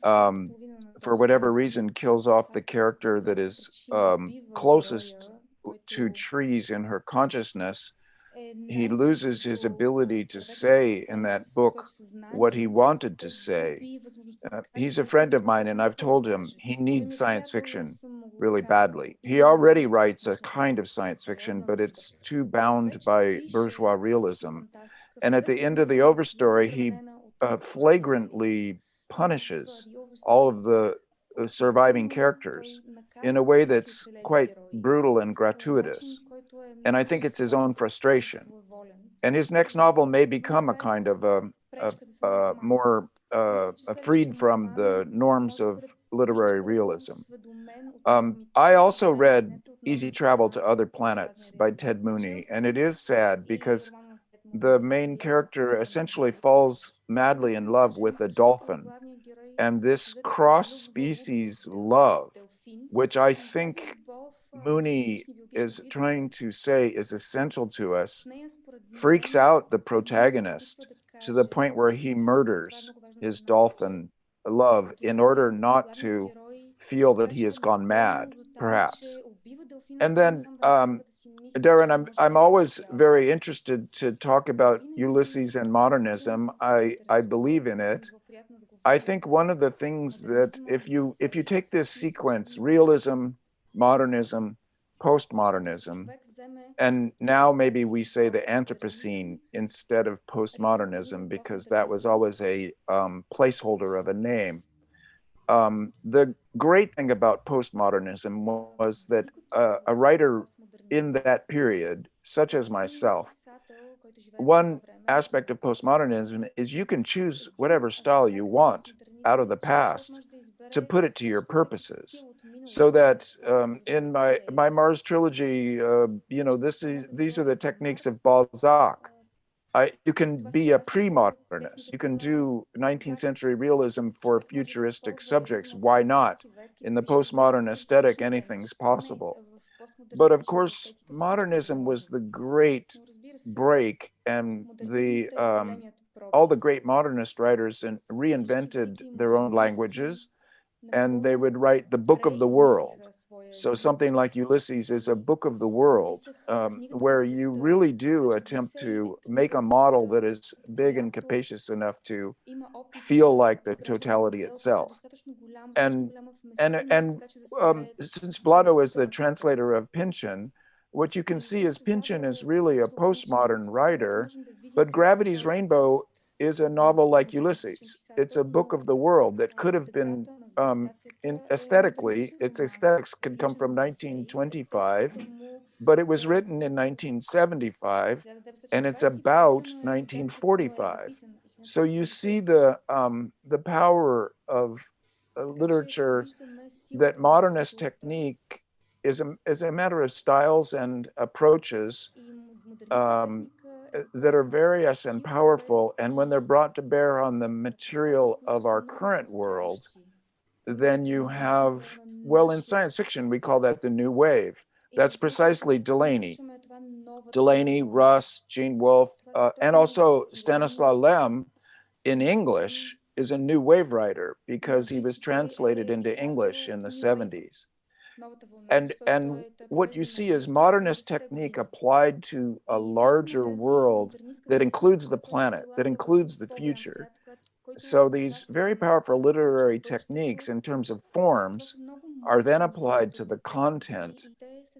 Speaker 3: for whatever reason, kills off the character that is closest to trees in her consciousness, he loses his ability to say in that book what he wanted to say. He's a friend of mine, and I've told him he needs science fiction really badly. He already writes a kind of science fiction, but it's too bound by bourgeois realism. And at the end of the Overstory, he flagrantly punishes all of the surviving characters in a way that's quite brutal and gratuitous. And I think it's his own frustration. And his next novel may become a kind of more freed from the norms of literary realism. I also read Easy Travel to Other Planets by Ted Mooney, and it is sad because the main character essentially falls madly in love with a dolphin. And this cross-species love, which I think Mooney is trying to say is essential to us, freaks out the protagonist to the point where he murders his dolphin love in order not to feel that he has gone mad, perhaps. And then, Darin, I'm always very interested to talk about Ulysses and modernism. I believe in it. I think one of the things that if you take this sequence, realism, modernism, postmodernism, and now maybe we say the Anthropocene instead of postmodernism, because that was always a placeholder of a name. The great thing about postmodernism was that a writer in that period, such as myself, one aspect of postmodernism is you can choose whatever style you want out of the past, to put it to your purposes. So that in my Mars trilogy, you know, these are the techniques of Balzac. You can be a pre-modernist. You can do 19th century realism for futuristic subjects. Why not? In the postmodern aesthetic, anything's possible. But of course, modernism was the great break, and the all the great modernist writers reinvented their own languages, and they would write the book of the world. So something like Ulysses is a book of the world, where you really do attempt to make a model that is big and capacious enough to feel like the totality itself. And since Vlado is the translator of Pynchon, what you can see is Pynchon is really a postmodern writer, but Gravity's Rainbow is a novel like Ulysses. It's a book of the world that could have been, aesthetically, its aesthetics could come from 1925, but it was written in 1975, and it's about 1945. So you see the power of literature, that modernist technique is a matter of styles and approaches that are various and powerful. And when they're brought to bear on the material of our current world, then you have, well, in science fiction, we call that the new wave. That's precisely Delaney, Russ, Gene Wolfe, and also Stanislaw Lem in English is a new wave writer because he was translated into English in the 70s. And what you see is modernist technique applied to a larger world that includes the planet, that includes the future. So these very powerful literary techniques in terms of forms are then applied to the content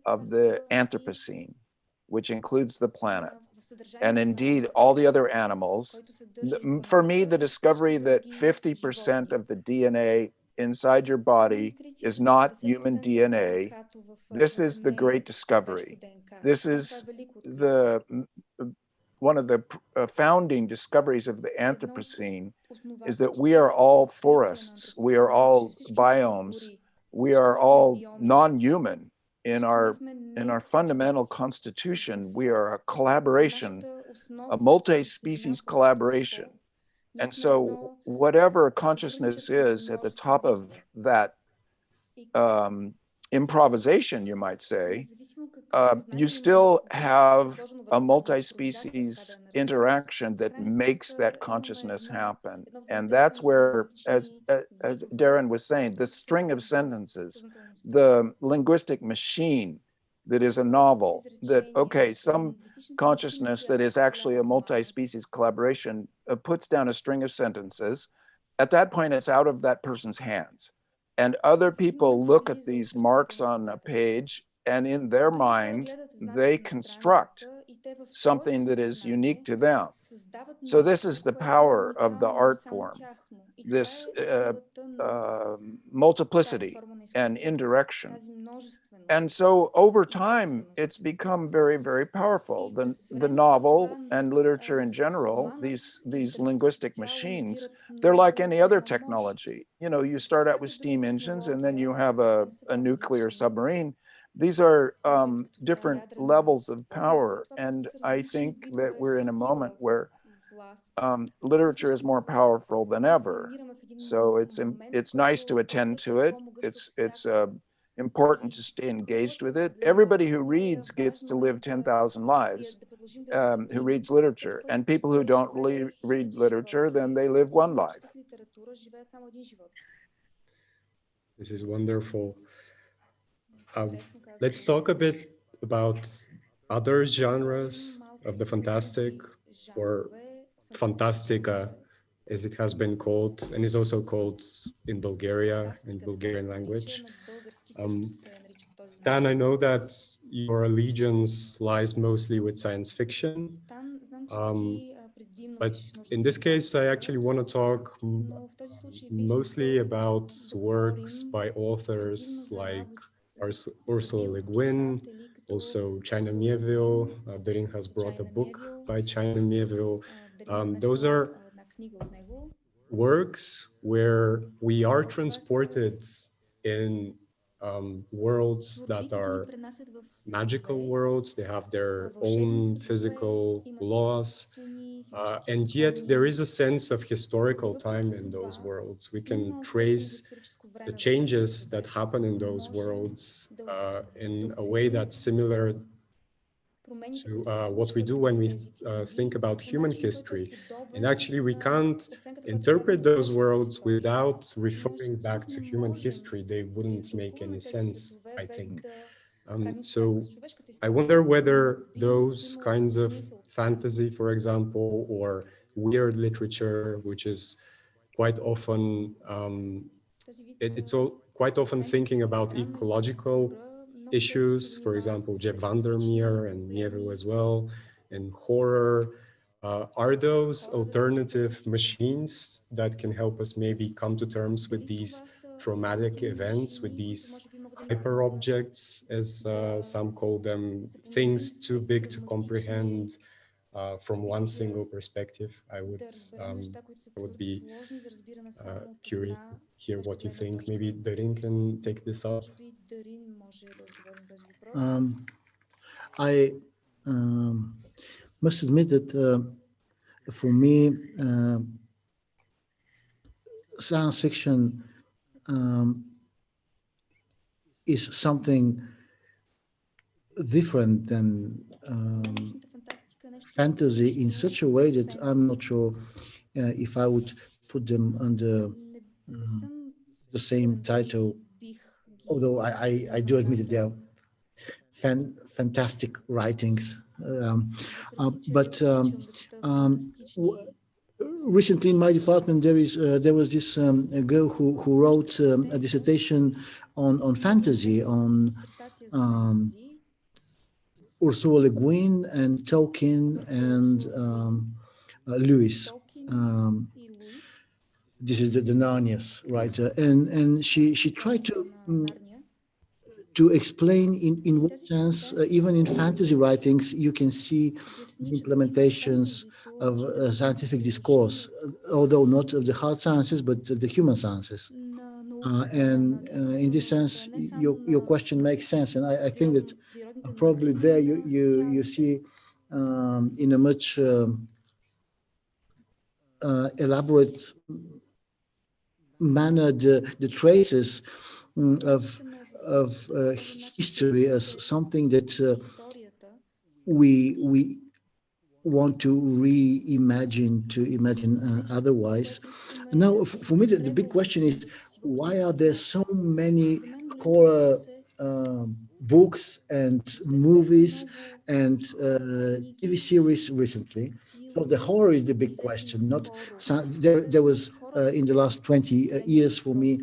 Speaker 3: of the Anthropocene, which includes the planet, and indeed all the other animals. For me, the discovery that 50% of the DNA inside your body is not human DNA, this is the great discovery. This is the one of the founding discoveries of the Anthropocene, is that we are all forests, we are all biomes, we are all non-human. In our fundamental constitution, we are a collaboration, a multi-species collaboration. And so whatever consciousness is at the top of that improvisation, you might say, you still have a multi-species interaction that makes that consciousness happen. And that's where, as Darin was saying, the string of sentences, the linguistic machine that is a novel, that, okay, some consciousness that is actually a multi-species collaboration puts down a string of sentences. At that point, it's out of that person's hands. And other people look at these marks on a page, and in their mind, they construct something that is unique to them. So this is the power of the art form, this multiplicity and indirection. And so over time, it's become very, very powerful. The novel and literature in general, these linguistic machines, they're like any other technology. You know, you start out with steam engines, and then you have a nuclear submarine. These are different levels of power. And I think that we're in a moment where literature is more powerful than ever. So it's nice to attend to it. It's important to stay engaged with it. Everybody who reads gets to live 10,000 lives, who reads literature. And people who don't read literature, then they live one life.
Speaker 2: This is wonderful. Let's talk a bit about other genres of the fantastic, or fantastica, as it has been called, and is also called in Bulgaria, in Bulgarian language. Stan, I know that your allegiance lies mostly with science fiction, but in this case, I actually want to talk mostly about works by authors like Ursula Le Guin, also China Miéville. Darin has brought a book by China Miéville. Those are works where we are transported in worlds that are magical worlds. They have their own physical laws. And yet there is a sense of historical time in those worlds. We can trace the changes that happen in those worlds in a way that's similar to what we do when we think about human history. And actually, we can't interpret those worlds without referring back to human history. They wouldn't make any sense, I think. So I wonder whether those kinds of fantasy, for example, or weird literature, which is quite often, it's all quite often thinking about ecological issues, for example, Jeff Vandermeer and Nievu as well, and horror. Are those alternative machines that can help us maybe come to terms with these traumatic events, with these hyper objects, as some call them, things too big to comprehend from one single perspective? I would be curious to hear what you think. Maybe Darin can take this up.
Speaker 5: I must admit that for me, science fiction is something different than fantasy in such a way that I'm not sure if I would put them under the same title, although I do admit that they are fantastic writings. Recently in my department, there was this girl who wrote a dissertation on fantasy, on Ursula Le Guin and Tolkien and Lewis. This is the Narnia's writer, and she tried to explain in what sense, even in fantasy writings, you can see the implementations of scientific discourse, although not of the hard sciences, but the human sciences. And in this sense, your question makes sense. And I think that probably there you see in a much elaborate manner the traces of history as something that we want to reimagine, to imagine otherwise. Now, for me, the big question is, why are there so many horror books and movies and TV series recently? So the horror is the big question. Not there was in the last 20 years for me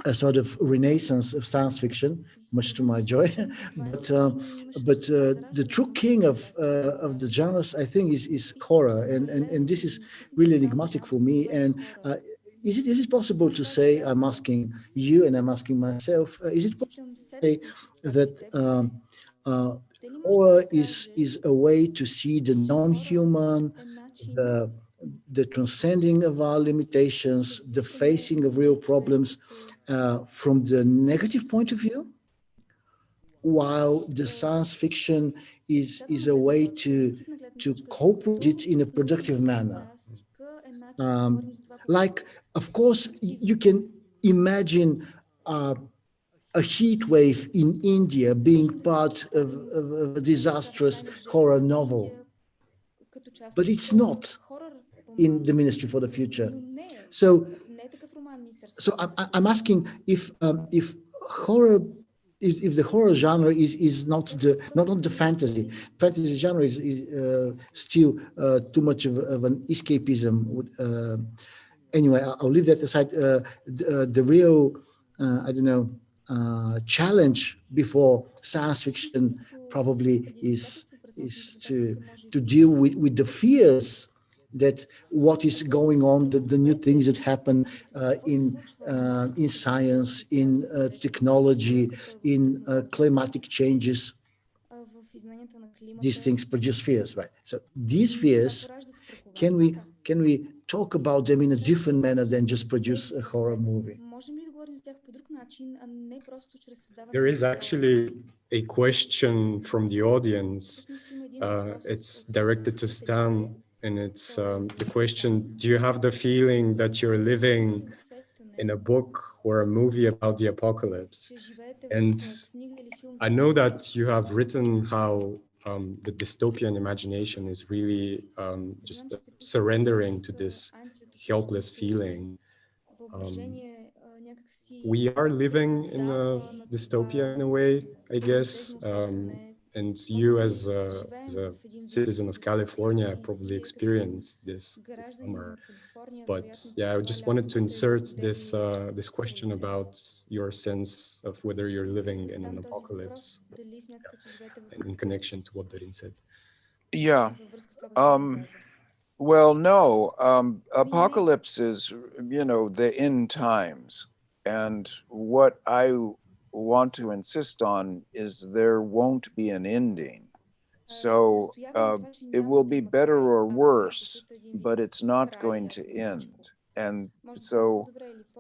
Speaker 5: a sort of renaissance of science fiction, much to my joy. but the true king of the genres, I think, is horror, and this is really enigmatic for me. And is it possible to say, I'm asking you and I'm asking myself, is it possible to say that horror is a way to see the non-human, the transcending of our limitations, the facing of real problems from the negative point of view, while the science fiction is a way to cope with it in a productive manner? Like, of course, you can imagine a heat wave in India being part of a disastrous horror novel, but it's not in the Ministry for the Future. So I'm asking if horror, if the horror genre is not the fantasy genre is still too much of an escapism. Anyway, I'll leave that aside. The real I don't know challenge before science fiction probably is to deal with the fears that what is going on, the new things that happen in science, in technology, in climatic changes. These things produce fears, right? So these fears, can we talk about them in a different manner than just produce a horror movie.
Speaker 2: There is actually a question from the audience. It's directed to Stan, and it's the question, do you have the feeling that you're living in a book or a movie about the apocalypse? And I know that you have written how the dystopian imagination is really just surrendering to this helpless feeling. We are living in a dystopia in a way, I guess. And you as a citizen of California probably experienced this summer. But yeah, I just wanted to insert this this question about your sense of whether you're living in an apocalypse, and in connection to what Darin said.
Speaker 3: Yeah. Well, no. Apocalypse is, you know, the end times. And what I want to insist on is there won't be an ending. So it will be better or worse, but it's not going to end. And so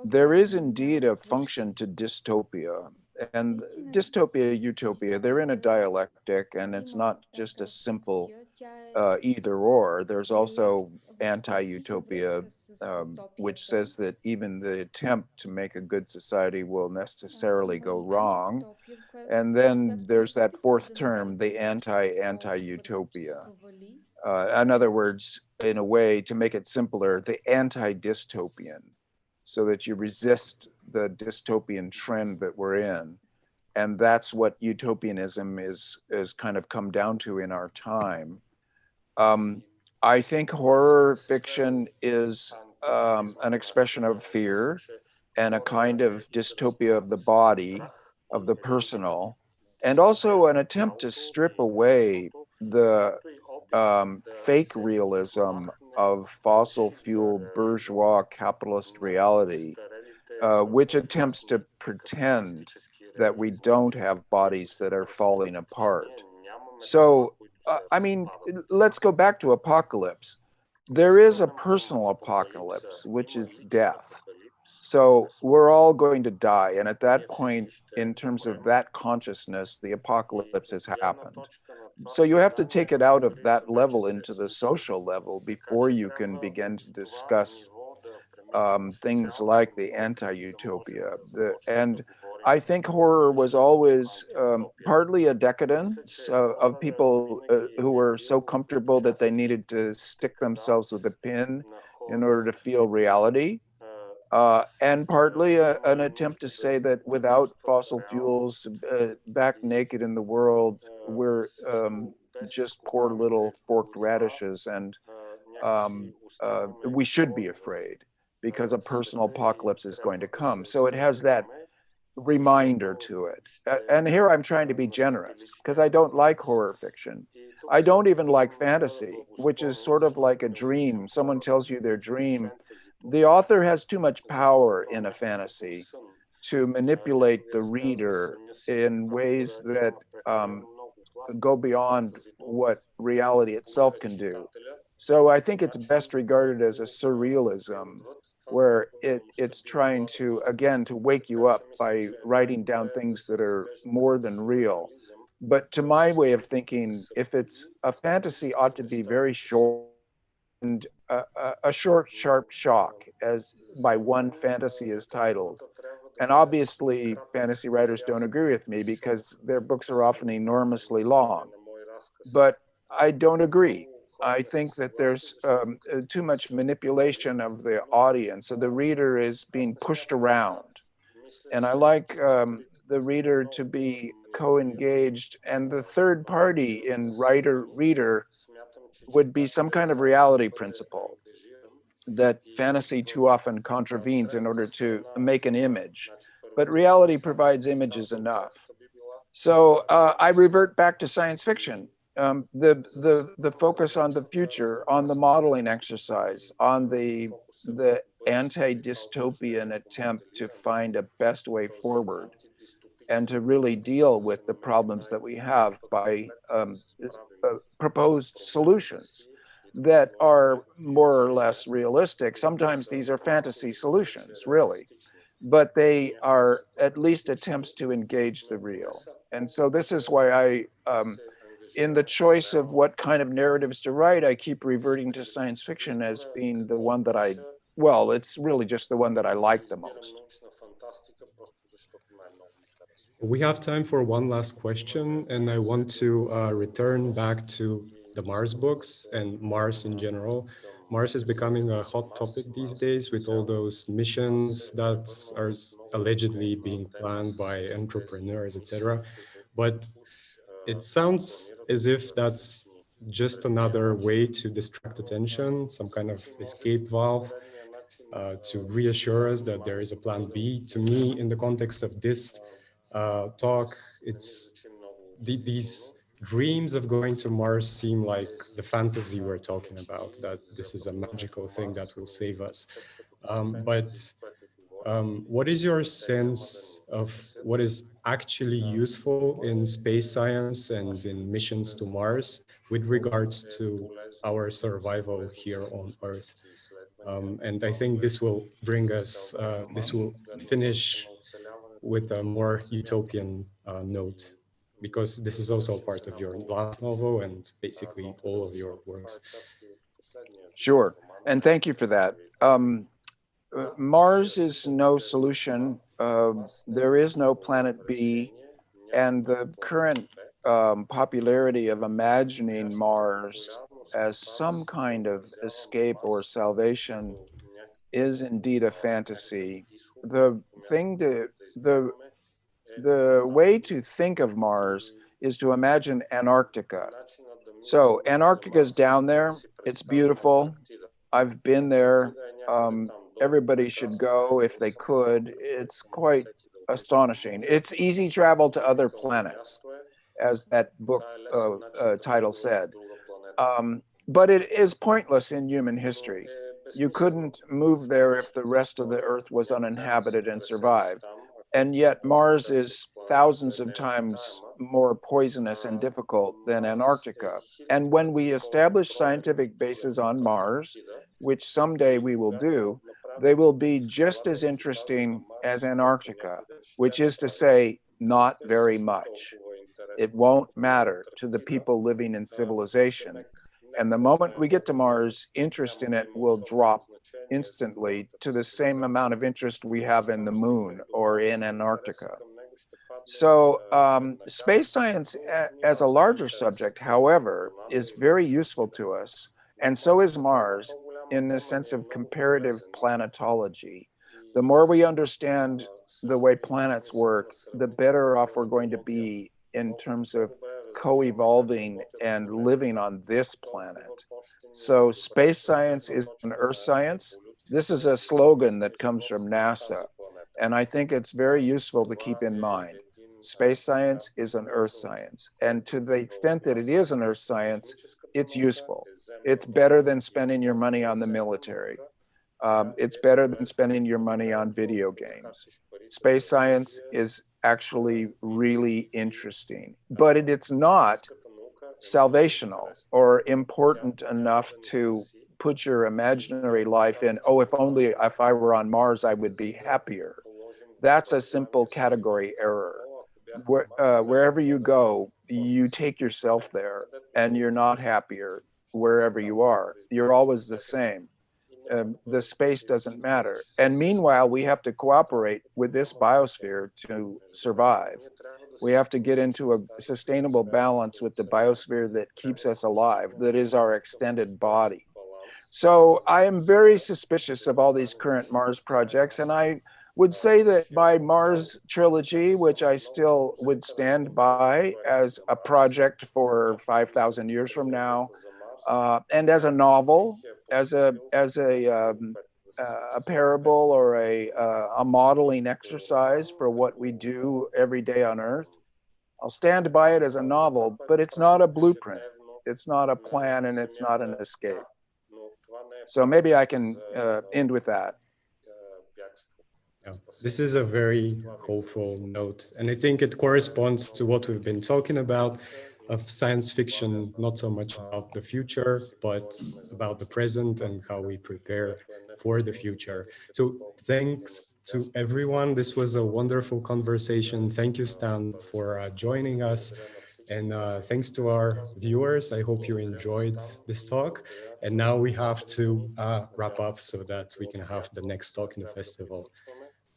Speaker 3: there is indeed a function to dystopia. And dystopia, utopia, they're in a dialectic, and it's not just a simple either or. There's also anti-utopia, which says that even the attempt to make a good society will necessarily go wrong. And then there's that fourth term, the anti-utopia. In other words, in a way, to make it simpler, the anti-dystopian, so that you resist the dystopian trend that we're in. And that's what utopianism is kind of come down to in our time. I think horror fiction is an expression of fear and a kind of dystopia of the body, of the personal, and also an attempt to strip away the fake realism of fossil fuel bourgeois capitalist reality, which attempts to pretend that we don't have bodies that are falling apart. So, I mean, let's go back to apocalypse. There is a personal apocalypse, which is death. So we're all going to die. And at that point, in terms of that consciousness, the apocalypse has happened. So you have to take it out of that level into the social level before you can begin to discuss things like the anti-utopia. And I think horror was always partly a decadence of people who were so comfortable that they needed to stick themselves with a pin in order to feel reality. And partly an attempt to say that without fossil fuels, back naked in the world, we're just poor little forked radishes, and we should be afraid because a personal apocalypse is going to come. So it has that reminder to it. And here I'm trying to be generous because I don't like horror fiction. I don't even like fantasy, which is sort of like a dream. Someone tells you their dream. The author has too much power in a fantasy to manipulate the reader in ways that go beyond what reality itself can do. So I think it's best regarded as a surrealism, where it's trying to, again, to wake you up by writing down things that are more than real. But to my way of thinking, if it's a fantasy, ought to be very short, and a short, sharp shock, as by one fantasy is titled. And obviously, fantasy writers don't agree with me because their books are often enormously long. But I don't agree. I think that there's too much manipulation of the audience. So the reader is being pushed around. And I like the reader to be co-engaged. And the third party in writer-reader would be some kind of reality principle that fantasy too often contravenes in order to make an image. But reality provides images enough. So I revert back to science fiction. The focus on the future, on the modeling exercise, on the anti-dystopian attempt to find a best way forward and to really deal with the problems that we have by proposed solutions. that are more or less realistic. Sometimes these are fantasy solutions, really, but they are at least attempts to engage the real. And so this is why in the choice of what kind of narratives to write, I keep reverting to science fiction as being the one that well, it's really just the one that I like the most.
Speaker 2: We have time for one last question, and I want to return back to the Mars books and Mars in general. Mars is becoming a hot topic these days with all those missions that are allegedly being planned by entrepreneurs, etc. But it sounds as if that's just another way to distract attention, some kind of escape valve to reassure us that there is a plan B. To me, in the context of this talk, it's these dreams of going to Mars seem like the fantasy we're talking about, that this is a magical thing that will save us. What is your sense of what is actually useful in space science and in missions to Mars with regards to our survival here on Earth? And I think this will bring us, this will finish with a more utopian note, because this is also part of your last novel and basically all of your works.
Speaker 3: Sure, and thank you for that. Mars is no solution. There is no planet B, and the current popularity of imagining Mars as some kind of escape or salvation is indeed a fantasy. The thing to the way to think of Mars is to imagine Antarctica. So Antarctica is down there. It's beautiful. I've been there. Everybody should go if they could. It's quite astonishing. It's easy travel to other planets, as that book title said. But it is pointless in human history. You couldn't move there if the rest of the Earth was uninhabited and survived. And yet Mars is thousands of times more poisonous and difficult than Antarctica. And when we establish scientific bases on Mars, which someday we will do, they will be just as interesting as Antarctica, which is to say, not very much. It won't matter to the people living in civilization. And the moment we get to Mars, interest in it will drop instantly to the same amount of interest we have in the moon or in Antarctica. So space science as a larger subject, however, is very useful to us. And so is Mars in the sense of comparative planetology. The more we understand the way planets work, the better off we're going to be in terms of co-evolving and living on this planet. So space science is an earth science. This is a slogan that comes from NASA, and I think it's very useful to keep in mind. Space science is an earth science, and to the extent that it is an earth science, it's useful. It's better than spending your money on the military. It's better than spending your money on video games. Space science is actually really interesting, but it's not salvational or important enough to put your imaginary life in, oh, if only if I were on Mars, I would be happier. That's a simple category error. Wherever you go, you take yourself there and you're not happier wherever you are. You're always the same. The space doesn't matter. And meanwhile, we have to cooperate with this biosphere to survive. We have to get into a sustainable balance with the biosphere that keeps us alive, that is our extended body. So I am very suspicious of all these current Mars projects, and I would say that my Mars trilogy, which I still would stand by as a project for 5,000 years from now, and as a novel, as a parable or a modeling exercise for what we do every day on Earth. I'll stand by it as a novel, but it's not a blueprint. It's not a plan, and it's not an escape. So maybe I can end with that.
Speaker 2: Yeah, this is a very hopeful note, and I think it corresponds to what we've been talking about. of science fiction, not so much about the future, but about the present and how we prepare for the future. So thanks to everyone. This was a wonderful conversation. Thank you, Stan, for joining us. And thanks to our viewers. I hope you enjoyed this talk. And now we have to wrap up so that we can have the next talk in the festival.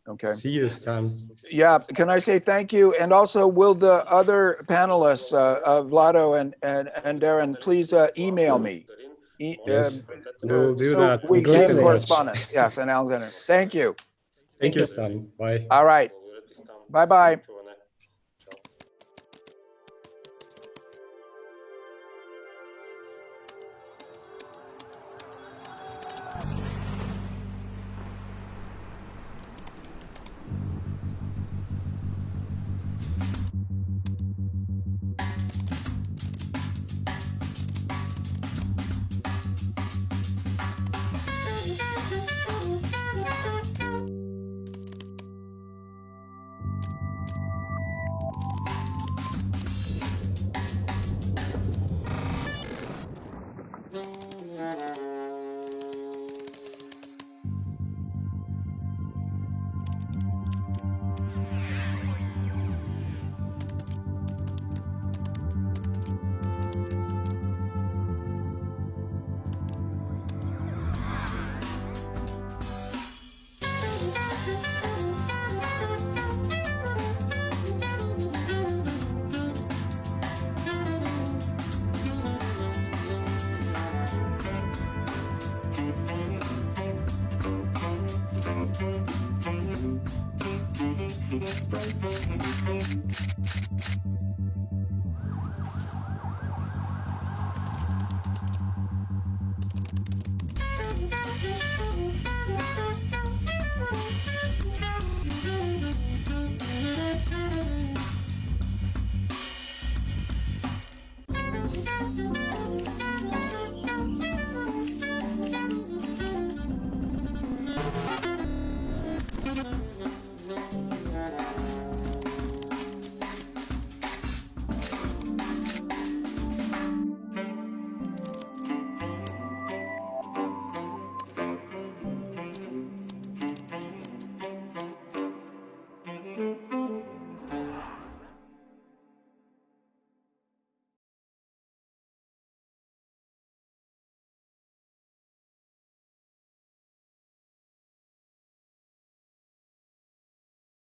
Speaker 3: Okay.
Speaker 2: See you, Stan.
Speaker 3: Yeah, can I say thank you? And also, will the other panelists, Vlado and Darin, please email me?
Speaker 2: Yes, we'll do
Speaker 3: so
Speaker 2: that.
Speaker 3: we
Speaker 2: We'll keep
Speaker 3: keep
Speaker 2: in
Speaker 3: in
Speaker 2: touch.
Speaker 3: correspondence. Yes, and Alexander. Thank you.
Speaker 2: Thank you, Stan. Bye.
Speaker 3: All right. Bye-bye.